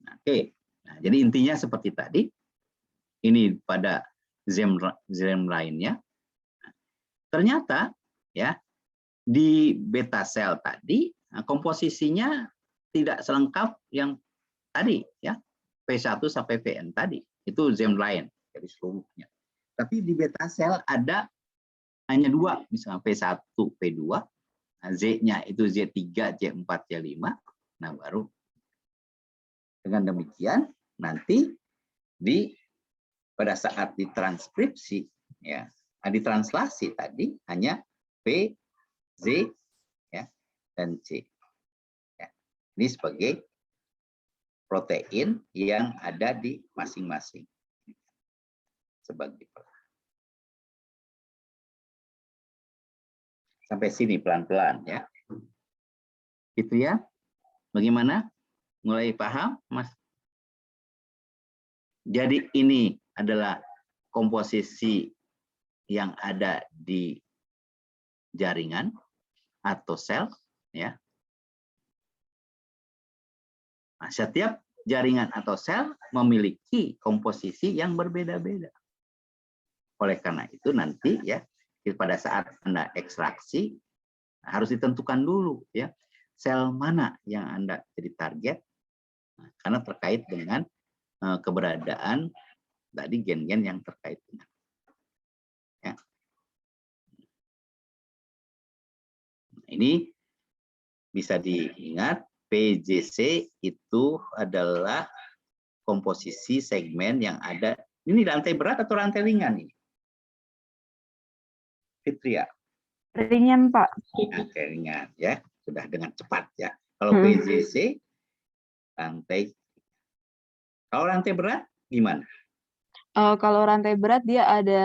Nah, oke. Nah, jadi intinya seperti tadi. Ini pada ZEM lainnya. Ternyata ya di beta cell tadi komposisinya tidak selengkap yang tadi ya, P1 sampai Pn tadi. Itu ZEM lain dari seluruhnya. Tapi di beta cell ada hanya 2, misalnya P1, P2. Nah, Z-nya itu Z3, Z4, Z5. Nah, baru dengan demikian nanti pada saat ditranskripsi ya, ditranslasi tadi hanya P, Z ya, dan C. Ya. Ini sebagai protein yang ada di masing-masing sebagai sampai sini pelan-pelan ya. Gitu ya. Bagaimana? Mulai paham, Mas? Jadi ini adalah komposisi yang ada di jaringan atau sel ya. Nah, setiap jaringan atau sel memiliki komposisi yang berbeda-beda. Oleh karena itu nanti ya pada saat Anda ekstraksi harus ditentukan dulu ya sel mana yang Anda jadi target, nah, karena terkait dengan keberadaan tadi gen-gen yang terkait dengan ya. Nah, ini bisa diingat PJC itu adalah komposisi segmen yang ada ini rantai berat atau rantai ringan ini? Fitria. Ringan, Pak. Oke, ringan ya. Sudah dengan cepat ya. Kalau PJC rantai. Kalau rantai berat gimana? Kalau rantai berat dia ada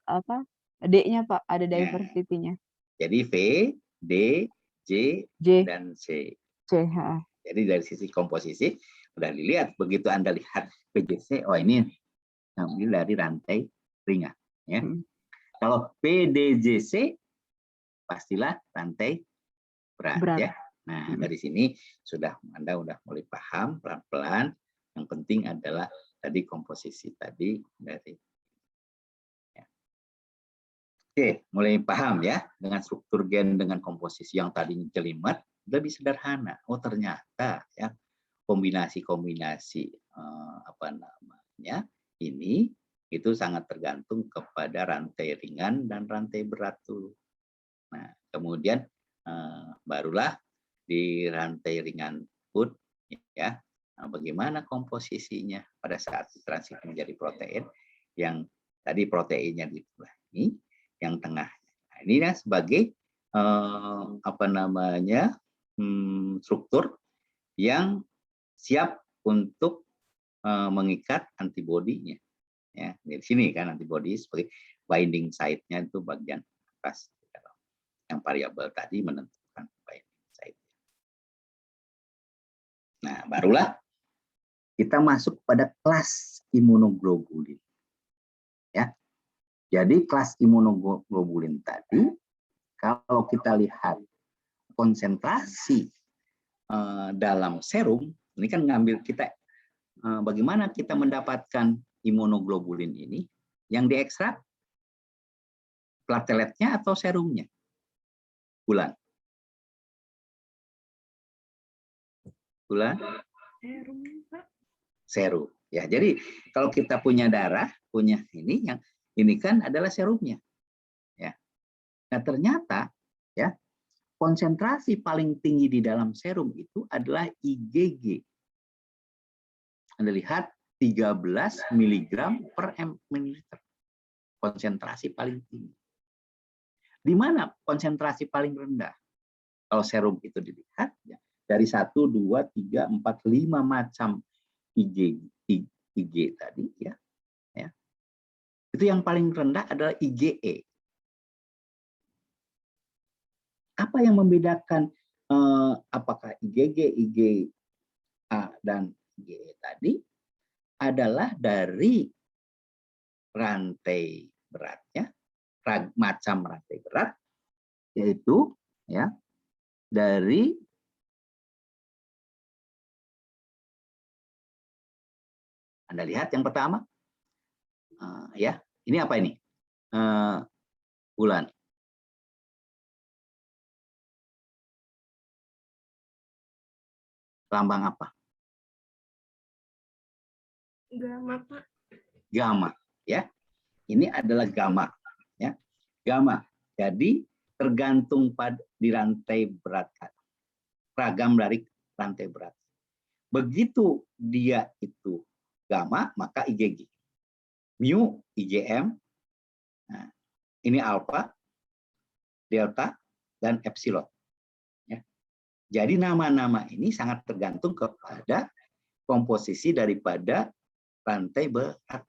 apa? D-nya, Pak, ada diversity-nya. Jadi V, D, J, dan C. Jadi dari sisi komposisi sudah dilihat begitu Anda lihat PJC, oh ini ambil dari rantai ringan ya. Kalau PDJC pastilah rantai berat. Ya. Nah, dari sini Anda sudah mulai paham pelan-pelan. Yang penting adalah tadi komposisi tadi dari ya. Oke, mulai paham ya dengan struktur gen dengan komposisi yang tadinya jelimet lebih sederhana. Oh, ternyata ya kombinasi-kombinasi apa namanya ini itu sangat tergantung kepada rantai ringan dan rantai berat dulu. Nah, kemudian barulah di rantai ringan pun ya bagaimana komposisinya pada saat transit menjadi protein yang tadi proteinnya di ini yang tengah. Nah, ini ya sebagai apa namanya struktur yang siap untuk mengikat antibodinya. Ya, di sini kan antibodi sebagai binding site-nya itu bagian atas. Yang variabel tadi menentukan binding site. Nah, barulah kita masuk pada kelas imunoglobulin. Ya. Jadi kelas imunoglobulin tadi kalau kita lihat konsentrasi dalam serum, ini kan ngambil kita bagaimana kita mendapatkan imunoglobulin ini yang diekstrak plateletnya atau serumnya? Bulan. Serum. Ya, jadi kalau kita punya darah, punya ini yang ini kan adalah serumnya. Ya. Nah, ternyata ya konsentrasi paling tinggi di dalam serum itu adalah IgG. Anda lihat 13 mg per ml. Konsentrasi paling tinggi. Di mana konsentrasi paling rendah? Kalau serum itu dilihat ya, dari 1, 2, 3, 4, 5 macam IG tadi ya. Itu yang paling rendah adalah IgE. Apa yang membedakan apakah IgG, IgA dan IgE tadi adalah dari rantai beratnya, macam rantai berat, yaitu ya dari Anda lihat yang pertama, ya ini apa ini? Bulan. Lambang apa? Gamma, Pak. Gamma, ya. Ini adalah gamma, ya. Gamma. Jadi tergantung di rantai berat, ragam dari rantai berat. Begitu dia itu gamma, maka IgG. Mu, IgM. Nah, ini alpha, delta, dan epsilon. Ya. Jadi nama-nama ini sangat tergantung kepada komposisi daripada rantai berat.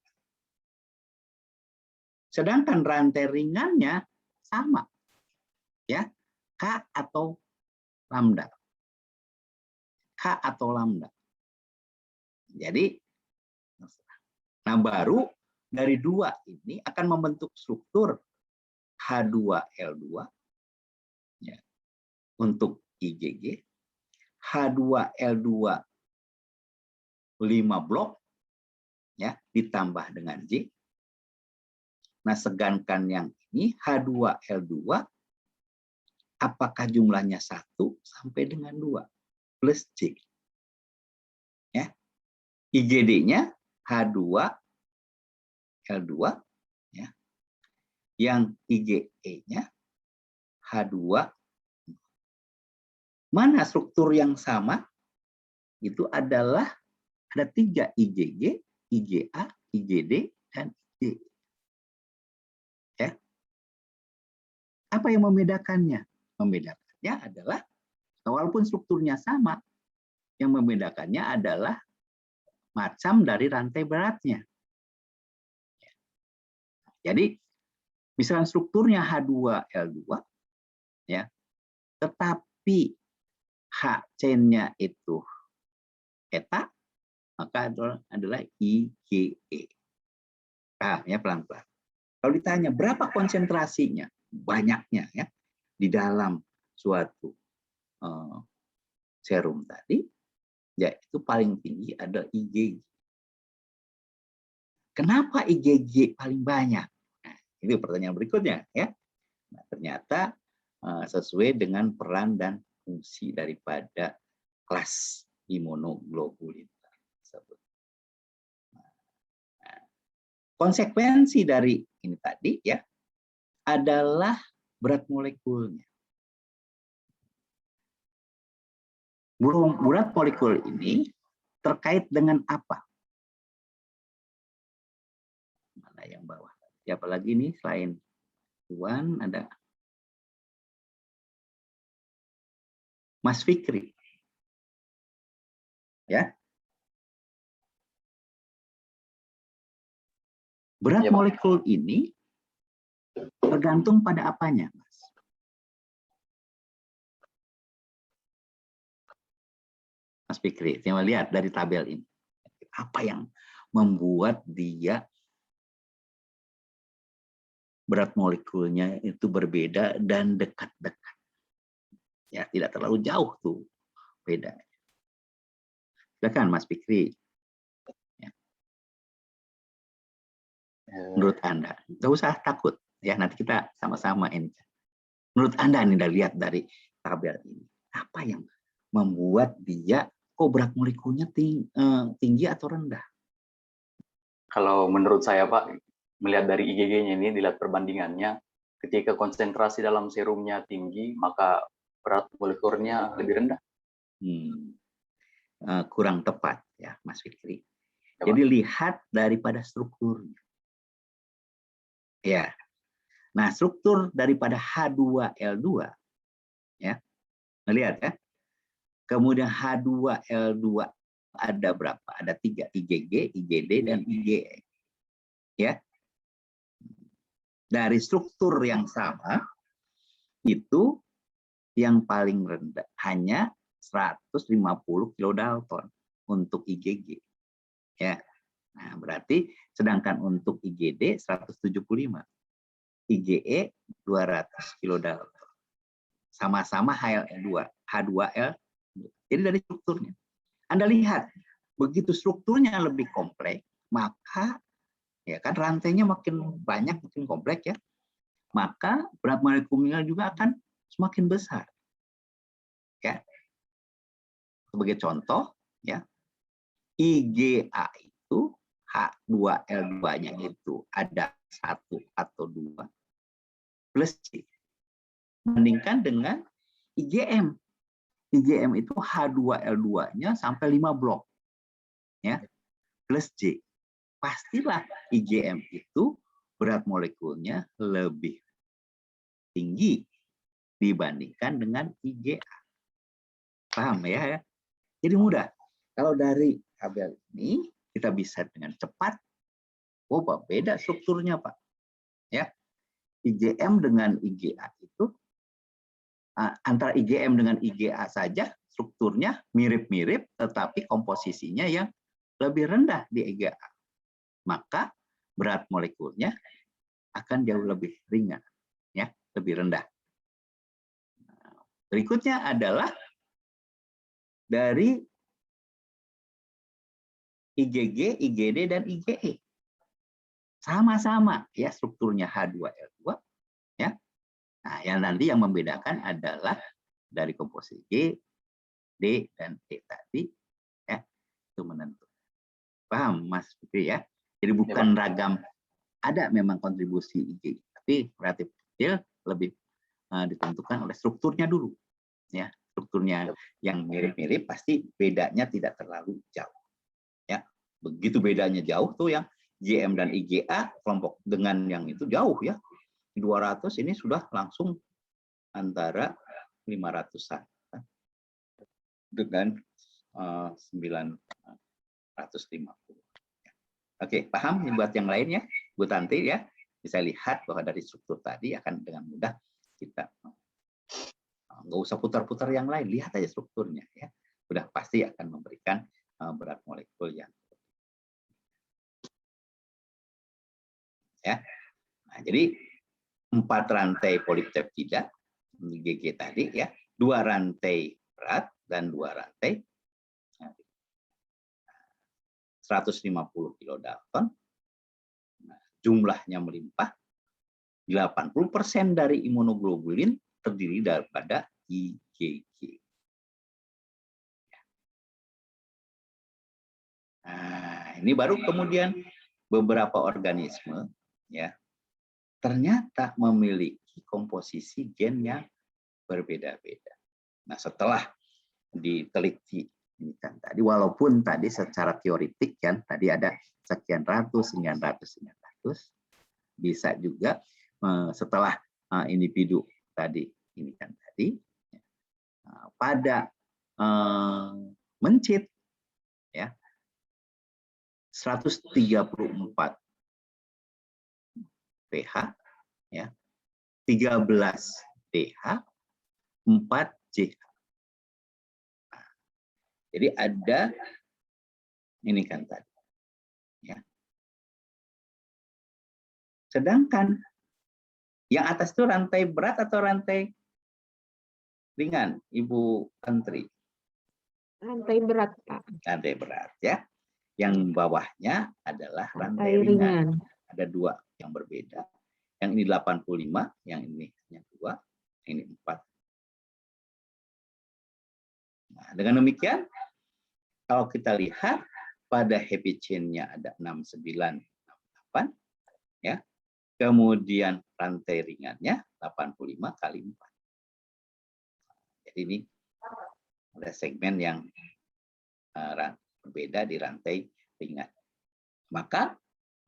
Sedangkan rantai ringannya sama, ya, K atau lambda. K atau lambda. Jadi, nah baru dari dua ini akan membentuk struktur H2L2 ya, untuk IgG, H2L2 5 blok ya ditambah dengan J. Nah, sedangkan yang ini H2L2 apakah jumlahnya 1 sampai dengan 2 plus J. Ya. IgD-nya H2L2 ya. Yang IgE-nya H2. Mana struktur yang sama? Itu adalah ada 3 IgG, IgA, IgD, dan IgE. Ya. Apa yang membedakannya? Membedakannya adalah walaupun strukturnya sama, yang membedakannya adalah macam dari rantai beratnya. Jadi, misalnya strukturnya H2L2, ya, tetapi H-chain-nya itu eta, maka adalah IgE. Nah, ya pelan-pelan. Kalau ditanya berapa konsentrasinya, banyaknya ya di dalam suatu serum tadi, ya itu paling tinggi ada IgG. Kenapa IgG paling banyak? Nah, itu pertanyaan berikutnya ya. Nah, ternyata sesuai dengan peran dan fungsi daripada kelas imunoglobulin tersebut. Nah, konsekuensi dari ini tadi ya adalah berat molekulnya. Berat molekul ini terkait dengan apa? Mana yang bawah? Siapa lagi nih selain Tuan ada Mas Fikri. Ya. Berat molekul ini tergantung pada apanya, Mas? Mas Fikri, coba lihat dari tabel ini. Apa yang membuat dia berat molekulnya itu berbeda dan dekat-dekat? Ya, tidak terlalu jauh tuh bedanya. Silakan Mas Fikri. Ya. Menurut Anda, nggak usah takut ya, nanti kita sama-sama ini. Menurut Anda nih, lihat dari tabel ini, apa yang membuat dia kok berat molekulnya tinggi atau rendah? Kalau menurut saya Pak, melihat dari IgG-nya ini, dilihat perbandingannya, ketika konsentrasi dalam serumnya tinggi, maka berat molekulnya lebih rendah. Kurang tepat ya Mas Fikri. Ya, jadi lihat daripada strukturnya. Ya. Nah, struktur daripada H2L2 ya. Lihat ya. Kemudian H2L2 ada berapa? Ada 3, IgG, IgD, dan IgE. Ya. Dari struktur yang sama, itu yang paling rendah hanya 150 kilodalton untuk IgG. Ya. Nah, berarti sedangkan untuk IgD 175. IgE 200 kilodalton. Sama-sama H2L. Jadi dari strukturnya. Anda lihat, begitu strukturnya lebih kompleks, maka ya kan rantainya makin banyak, makin kompleks ya. Maka berat molekulnya juga akan semakin besar. Ya. Sebagai contoh, ya, IgA itu H2L2-nya itu ada 1 atau 2 plus C. Bandingkan dengan IgM. IgM itu H2L2-nya sampai 5 blok. Ya, plus J. Pastilah IgM itu berat molekulnya lebih tinggi dibandingkan dengan IgA. Paham ya? Jadi mudah. Kalau dari tabel ini kita bisa dengan cepat, oh Pak, beda strukturnya Pak. Ya, IgM dengan IgA itu antara IgM dengan IgA saja strukturnya mirip-mirip, tetapi komposisinya yang lebih rendah di IgA. Maka berat molekulnya akan jauh lebih ringan, ya, lebih rendah. Berikutnya adalah dari IgG, IgD, dan IgE. Sama-sama ya strukturnya H2L2, ya. Nah, yang nanti yang membedakan adalah dari komposisi G, D, dan E tadi, ya, itu menentukan. Paham, Mas Fikri ya? Jadi bukan ragam, ada memang kontribusi IG, tapi relatif kecil, lebih ditentukan oleh strukturnya dulu, ya. Strukturnya yang mirip-mirip pasti bedanya tidak terlalu jauh, ya. Begitu bedanya jauh tuh yang GM dan IgA kelompok dengan yang itu jauh ya. 200 ini sudah langsung antara 500-an dengan 950. Oke, paham buat yang lainnya, Bu Tanti ya. Bisa lihat bahwa dari struktur tadi akan dengan mudah kita nggak usah putar-putar yang lain, lihat aja strukturnya ya. Udah pasti akan memberikan berat molekul yang ya. Nah, jadi 4 rantai polipeptida IgG tadi ya, 2 rantai berat dan 2 rantai 150 kilodalton. Nah, jumlahnya melimpah. 80% dari imunoglobulin terdiri daripada IgG. Nah, ini baru kemudian beberapa organisme ya ternyata memiliki komposisi gen yang berbeda-beda. Nah, setelah diteliti ini kan tadi, walaupun tadi secara teoritik kan tadi ada sekian ratus, sekian ratus, bisa juga setelah individu tadi ini kan tadi pada mencit ya 134 pH ya 13 pH 4 JH. Jadi ada ini kan tadi ya. Sedangkan yang atas itu rantai berat atau rantai ringan, Ibu Menteri? Rantai berat, Pak. Rantai berat ya. Yang bawahnya adalah rantai ringan. Ada 2 yang berbeda. Yang ini 85, yang ini hanya 2, yang ini 4. Nah, dengan demikian, kalau kita lihat pada happy chain-nya ada 6968, ya. Kemudian rantai ringannya 85 kali 4. Jadi ini ada segmen yang berbeda di rantai ringan. Maka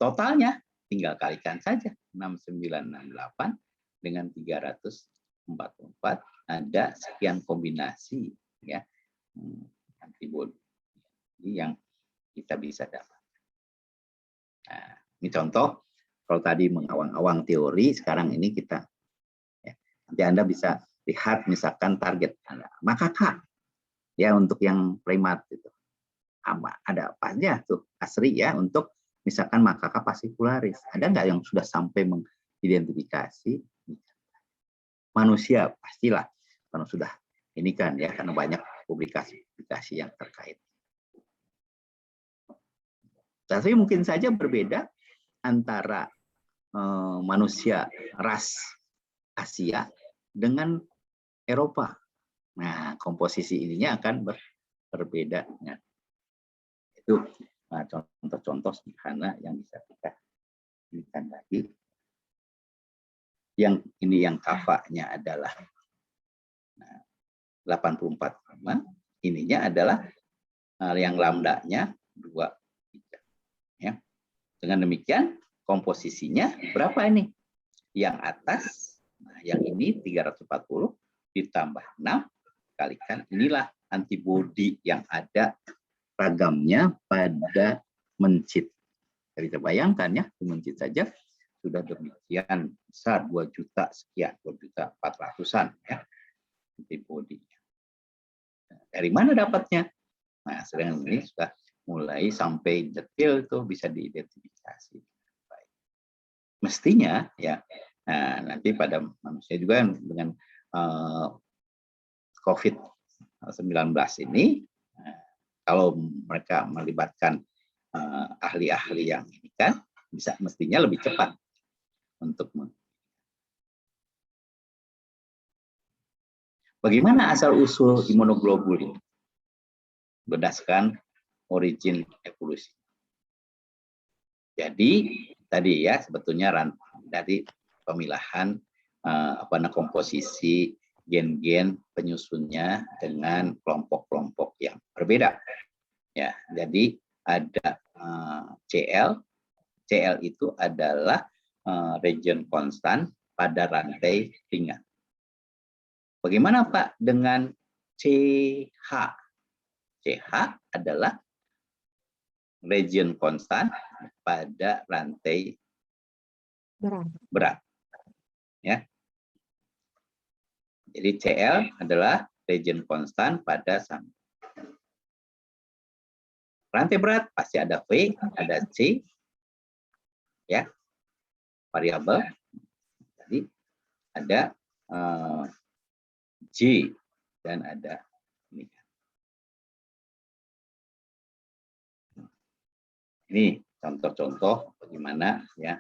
totalnya tinggal kalikan saja 6968 dengan 344, ada sekian kombinasi ya antibodi yang kita bisa dapat. Nah, ini contoh, kalau tadi mengawang-awang teori, sekarang ini kita, ya, nanti Anda bisa lihat misalkan target Anda, makaka, ya untuk yang primat itu, ada apa aja tuh, ASRI ya, untuk misalkan makaka passicularis, ada nggak yang sudah sampai mengidentifikasi manusia? Pastilah, karena sudah ini kan ya, karena banyak publikasi yang terkait. Tapi mungkin saja berbeda antara manusia ras Asia dengan Eropa. Nah, komposisi ininya akan berbeda. Nah, itu contoh-contoh sederhana yang bisa kita lihat lagi. Yang ini yang kafanya adalah 84, ininya adalah yang lambdanya 2, 3. Ya. Dengan demikian komposisinya berapa ini? Yang atas, nah yang ini 340 ditambah 6 kalikan, inilah antibodi yang ada ragamnya pada mencit. Jadi kita bayangkan ya, mencit saja sudah demikian besar, 2 juta sekian, 2.400.000 ya antibodinya. Dari mana dapatnya? Nah, sedang ini sudah mulai sampai detail itu bisa diidentifikasi. Baik. Mestinya ya, nah, nanti pada manusia juga dengan COVID-19 ini, kalau mereka melibatkan ahli-ahli yang ini kan, bisa mestinya lebih cepat untuk bagaimana asal-usul imunoglobulin berdasarkan origin evolusi. Jadi tadi ya sebetulnya dari pemilahan komposisi gen-gen penyusunnya dengan kelompok-kelompok yang berbeda. Ya, jadi ada CL itu adalah region konstan pada rantai ringan. Bagaimana Pak dengan CH? CH adalah region konstan pada rantai berat. Ya. Jadi CL adalah region konstan pada rantai berat, pasti ada V, ada C, ya, variabel. Jadi ada J dan ada ini. Ini contoh-contoh bagaimana ya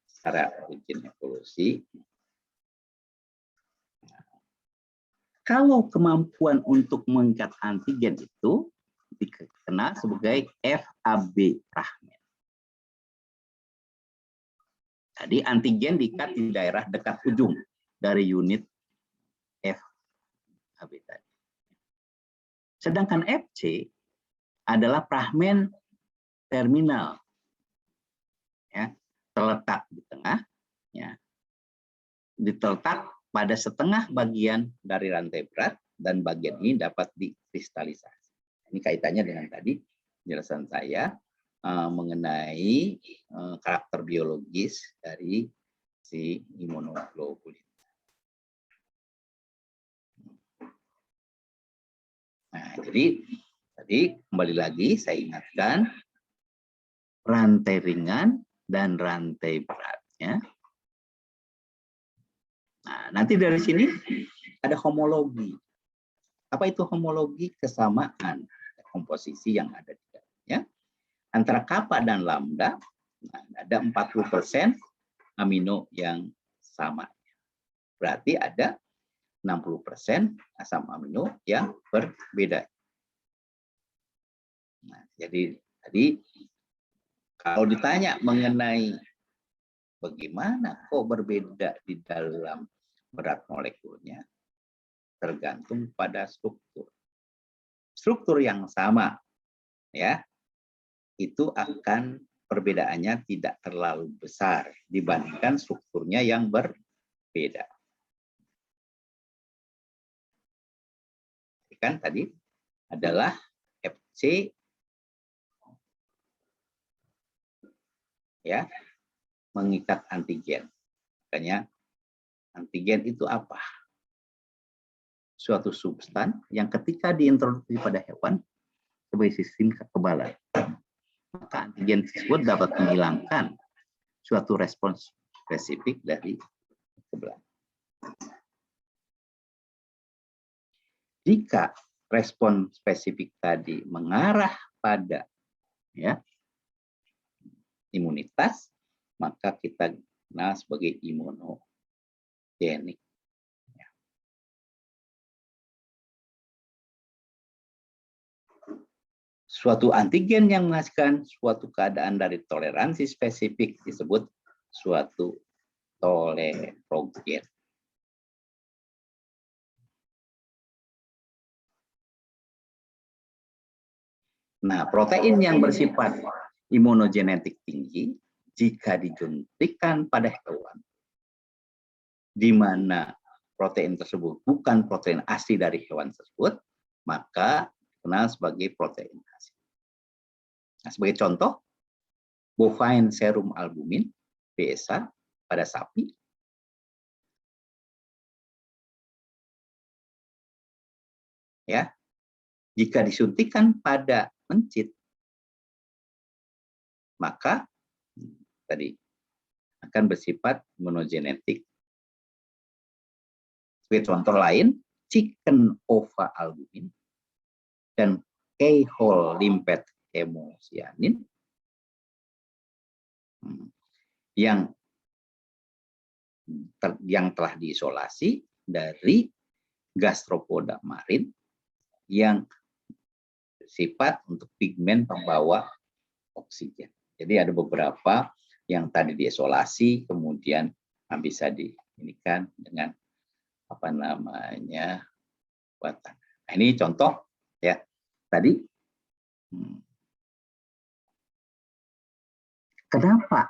secara origin evolusi. Kalau kemampuan untuk mengikat antigen itu dikenal sebagai FAB fragment. Jadi antigen diikat di daerah dekat ujung dari unit FAB tadi. Sedangkan FC adalah fragmen terminal, ya, terletak di tengah, ya, diterletak pada setengah bagian dari rantai berat dan bagian ini dapat dikristalisasi. Ini kaitannya dengan tadi penjelasan saya mengenai karakter biologis dari si imunoglobulin. Nah, jadi tadi kembali lagi saya ingatkan rantai ringan dan rantai beratnya. Nah, nanti dari sini ada homologi. Apa itu homologi? Kesamaan komposisi yang ada di dalamnya. Antara kappa dan lambda, nah, ada 40% amino yang sama. Berarti ada 60% asam amino yang berbeda. Nah, jadi tadi kalau ditanya mengenai bagaimana kok berbeda di dalam berat molekulnya, tergantung pada struktur. Struktur yang sama, ya, itu akan perbedaannya tidak terlalu besar dibandingkan strukturnya yang berbeda. Kan tadi adalah FC, ya, mengikat antigen. Makanya antigen itu apa? Suatu substan yang ketika diintroduksi pada hewan sebagai sistem kekebalan, maka antigen tersebut dapat menghilangkan suatu respons spesifik dari kekebalan. Jika respon spesifik tadi mengarah pada, ya, imunitas, maka kita kenal sebagai imunogenik. Suatu antigen yang menghasilkan suatu keadaan dari toleransi spesifik disebut suatu tolerogen. Nah, protein yang bersifat imunogenetik tinggi jika disuntikkan pada hewan, di mana protein tersebut bukan protein asli dari hewan tersebut, maka dikenal sebagai protein asli. Nah, sebagai contoh, bovine serum albumin (BSA) pada sapi, ya, jika disuntikkan pada mencit, maka tadi akan bersifat imunogenetik. Sebagai contoh lain, chicken ova albumin dan K-whole limpet hemocyanin yang telah diisolasi dari gastropoda marin yang bersifat untuk pigmen pembawa oksigen. Jadi ada beberapa yang tadi diisolasi, kemudian bisa diinikan dengan apa namanya buatan. Nah, ini contoh, ya, tadi. Kenapa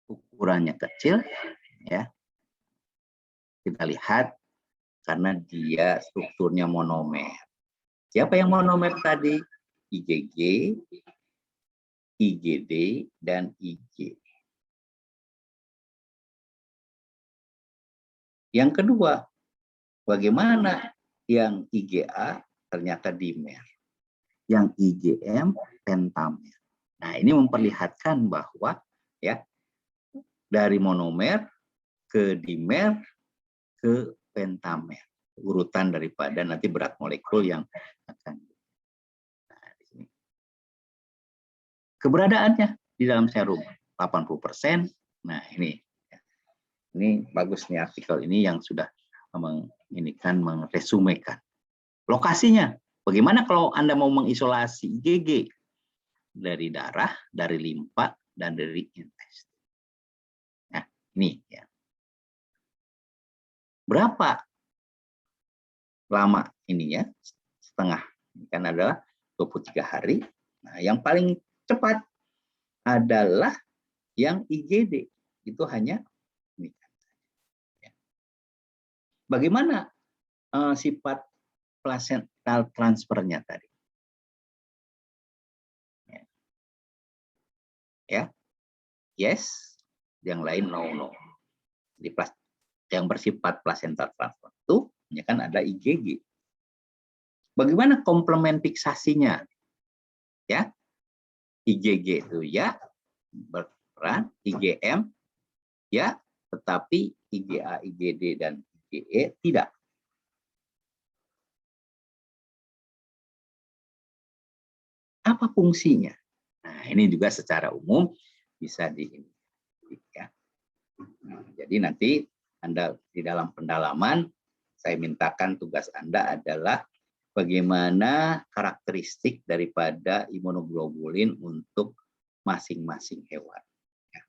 ukurannya kecil? Ya, kita lihat karena dia strukturnya monomer. Siapa yang monomer tadi? IgG, IgD, dan Ig. Yang kedua, bagaimana yang IgA ternyata dimer, yang IgM pentamer. Nah, ini memperlihatkan bahwa, ya, dari monomer ke dimer ke pentamer, urutan daripada nanti berat molekul yang akan. Nah, di sini keberadaannya di dalam serum 80%. Nah, ini bagus nih artikel ini yang sudah meresumekan lokasinya. Bagaimana kalau Anda mau mengisolasi IgG dari darah, dari limpa, dan dari intestin? Nah, ini ya. Berapa lama ininya? Setengah. Ini kan adalah 23 hari. Nah, yang paling cepat adalah yang IgD. Itu hanya ini. Bagaimana sifat placental transfernya tadi? Ya, yes, yang lain no. Di yang bersifat placental transfer itu kan ada IgG. Bagaimana komplement fiksasinya? Ya, IgG itu ya berperan, IgM ya, tetapi IgA, IgD, dan IgE tidak. Apa fungsinya? Nah, ini juga secara umum bisa ya. Nah, jadi nanti Anda di dalam pendalaman, saya mintakan tugas Anda adalah bagaimana karakteristik daripada imunoglobulin untuk masing-masing hewan. Ya.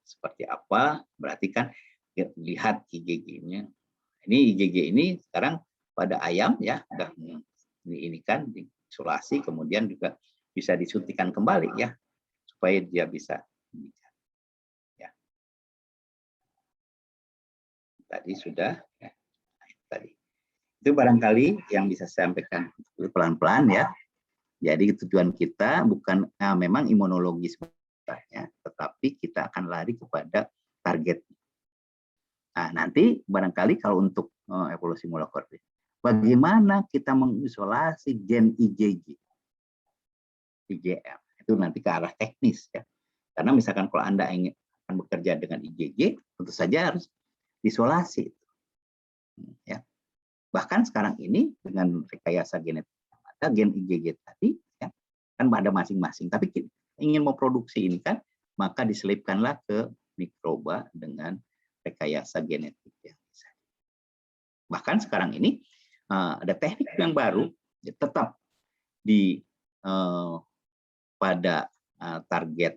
Seperti apa? Berarti kan lihat IgG-nya. Ini IgG ini sekarang pada ayam ya, sudah ini kan diisolasi, kemudian juga bisa disuntikan kembali ya, supaya dia bisa. Ya. Tadi sudah ya, tadi. Itu barangkali yang bisa saya sampaikan pelan-pelan ya. Jadi tujuan kita bukan memang imunologi sebenarnya, tetapi kita akan lari kepada target. Nah, nanti barangkali kalau untuk evolusi molekuler, bagaimana kita mengisolasi gen IgG, IgM, itu nanti ke arah teknis ya. Karena misalkan kalau Anda ingin bekerja dengan IgG, tentu saja harus isolasi. Ya. Bahkan sekarang ini dengan rekayasa genetik ada gen IgG tadi, ya, kan ada masing-masing. Tapi kita ingin memproduksi ini kan, maka diselipkanlah ke mikroba dengan rekayasa genetik. Ya. Bahkan sekarang ini ada teknik yang baru, ya, tetap di pada target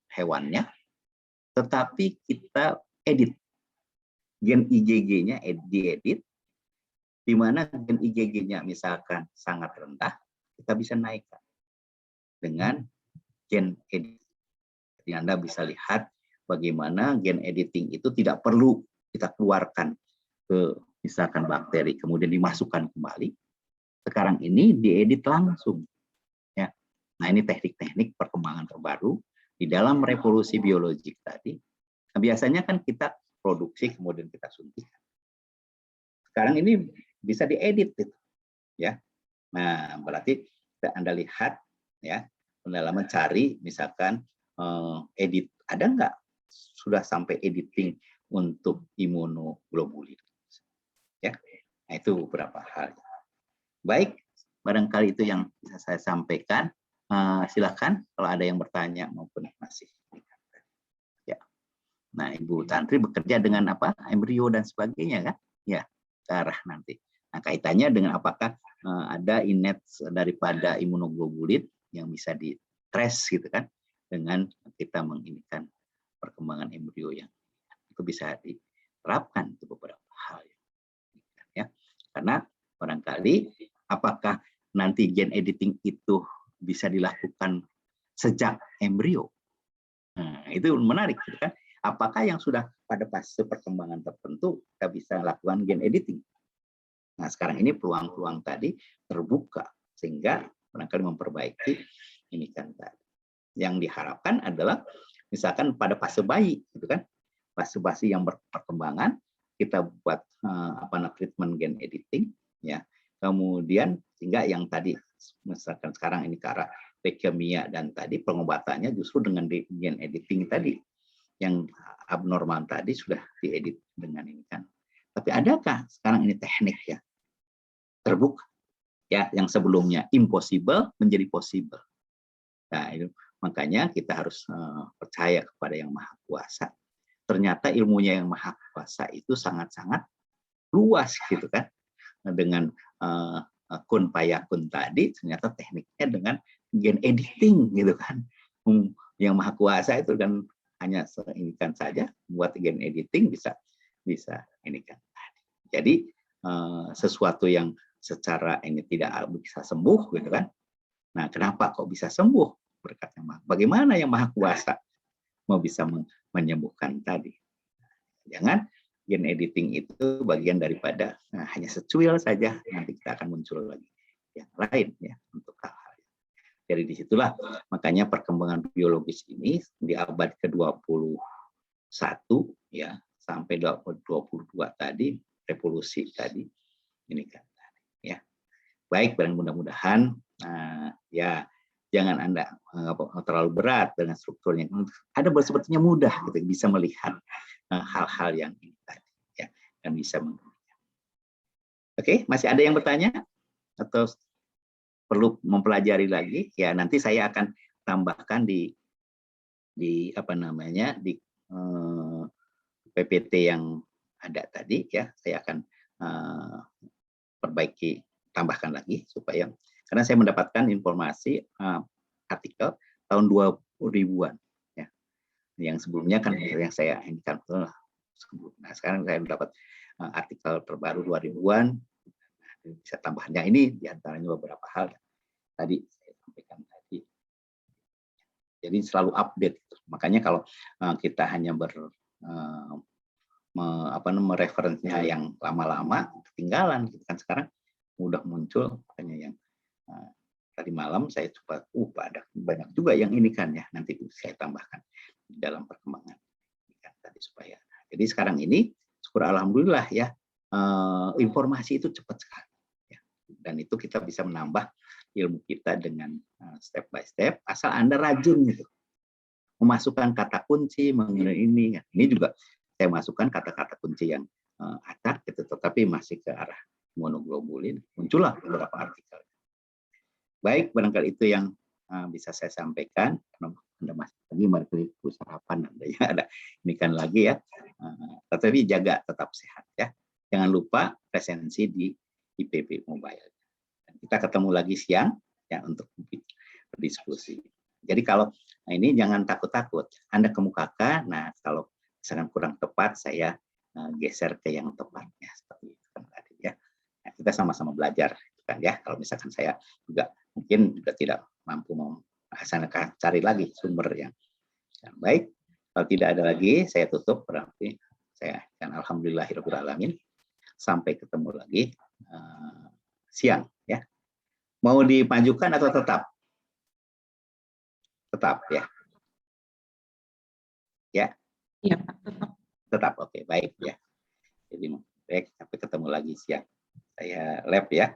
hewannya, tetapi kita edit gen IgG-nya, diedit, di mana gen IgG-nya misalkan sangat rendah, kita bisa naikkan dengan gen edit. Jadi Anda bisa lihat bagaimana gen editing itu tidak perlu kita keluarkan ke misalkan bakteri, kemudian dimasukkan kembali. Sekarang ini diedit langsung. Ya. Nah, ini teknik-teknik perkembangan terbaru di dalam revolusi biologik tadi. Nah, biasanya kan kita produksi kemudian kita suntikan. Sekarang ini bisa diedit gitu. Ya. Nah, berarti Anda lihat ya, dalam mencari misalkan edit, ada nggak sudah sampai editing untuk imunoglobulin. Ya. Nah, itu beberapa hal. Baik, barangkali itu yang bisa saya sampaikan. Silakan kalau ada yang bertanya maupun masih. Ya. Nah, Ibu Tantri bekerja dengan apa? Embrio dan sebagainya kan? Ya, ke arah nanti. Nah, kaitannya dengan apakah ada innate daripada imunoglobulin yang bisa di-trace gitu kan, dengan kita menginikan perkembangan embrio yang itu bisa diterapkan itu beberapa hal. Ya. Karena barangkali apakah nanti gen editing itu bisa dilakukan sejak embrio. Nah, itu menarik gitu kan. Apakah yang sudah pada fase perkembangan tertentu kita bisa lakukan gen editing. Nah, sekarang ini peluang-peluang tadi terbuka sehingga barangkali memperbaiki ini kan tadi. Yang diharapkan adalah misalkan pada fase bayi gitu kan. Fase-fase yang berperkembangan kita buat treatment gen editing ya. Kemudian sehingga yang tadi misalkan sekarang ini ke arah leukemia dan tadi pengobatannya justru dengan gen editing tadi yang abnormal tadi sudah diedit dengan ini kan. Tapi adakah sekarang ini teknik ya terbuka ya yang sebelumnya impossible menjadi possible. Nah, itu makanya kita harus percaya kepada yang Maha Kuasa. Ternyata ilmunya yang Maha Kuasa itu sangat-sangat luas gitu kan. Dengan kun payakun tadi ternyata tekniknya dengan gen editing gitu kan. Yang Maha Kuasa itu kan hanya ini kan saja buat gen editing bisa ini kan. Jadi sesuatu yang secara ini tidak bisa sembuh gitu kan. Nah, kenapa kok bisa sembuh berkatnya Maha? Bagaimana yang Maha Kuasa mau bisa menyembuhkan tadi? Jangan gen editing itu bagian daripada hanya secuil saja, nanti kita akan muncul lagi yang lain ya untuk hal-hal. Jadi disitulah makanya perkembangan biologis ini di abad ke-21 ya sampai 22 tadi revolusi tadi ini kan ya. Baik, dan mudah-mudahan ya jangan Anda terlalu berat dengan strukturnya. Ada sebetulnya mudah gitu bisa melihat hal-hal yang ini tadi ya dan bisa mengerti. Oke, masih ada yang bertanya atau perlu mempelajari lagi? Ya, nanti saya akan tambahkan di apa namanya di PPT yang ada tadi ya. Saya akan perbaiki, tambahkan lagi supaya karena saya mendapatkan informasi artikel tahun 2000-an ya. Yang sebelumnya kan yang saya indikan nah sekarang saya dapat artikel terbaru 2000-an bisa tambahnya ini diantaranya beberapa hal tadi saya sampaikan tadi. Jadi selalu update. Makanya kalau kita hanya mereferensinya yang lama-lama ketinggalan gitu kan. Sekarang udah muncul, makanya yang tadi malam saya coba, ada banyak juga yang ini kan ya, nanti saya tambahkan di dalam perkembangan kan tadi supaya. Jadi sekarang ini syukur alhamdulillah ya, informasi itu cepat sekali ya. Dan itu kita bisa menambah ilmu kita dengan step by step, asal Anda rajin gitu. Memasukkan kata kunci mengenai ini. Ini juga saya masukkan kata-kata kunci yang acak gitu, tetapi masih ke arah imunoglobulin, muncullah beberapa artikel. Baik, barangkali itu yang bisa saya sampaikan. Anda masih lagi mari sarapan Anda ya, ada ini kan lagi ya. Tetapi jaga tetap sehat ya. Jangan lupa presensi di IPB Mobile. Dan kita ketemu lagi siang ya untuk berdiskusi. Jadi kalau ini jangan takut-takut. Anda kemukakan, nah kalau misalkan kurang tepat saya geser ke yang tepatnya seperti itu kan tadi ya. Nah, kita sama-sama belajar kan ya. Kalau misalkan saya juga mungkin juga tidak mampu melaksanakan, cari lagi sumber yang baik. Kalau tidak ada lagi, saya tutup. Berarti saya akan alhamdulillahirabbil alamin. Sampai ketemu lagi siang ya. Mau dimajukan atau tetap? Tetap ya. Ya. Iya, Pak, tetap. Tetap, oke, baik ya. Jadi baik, sampai ketemu lagi siang. Saya lab ya.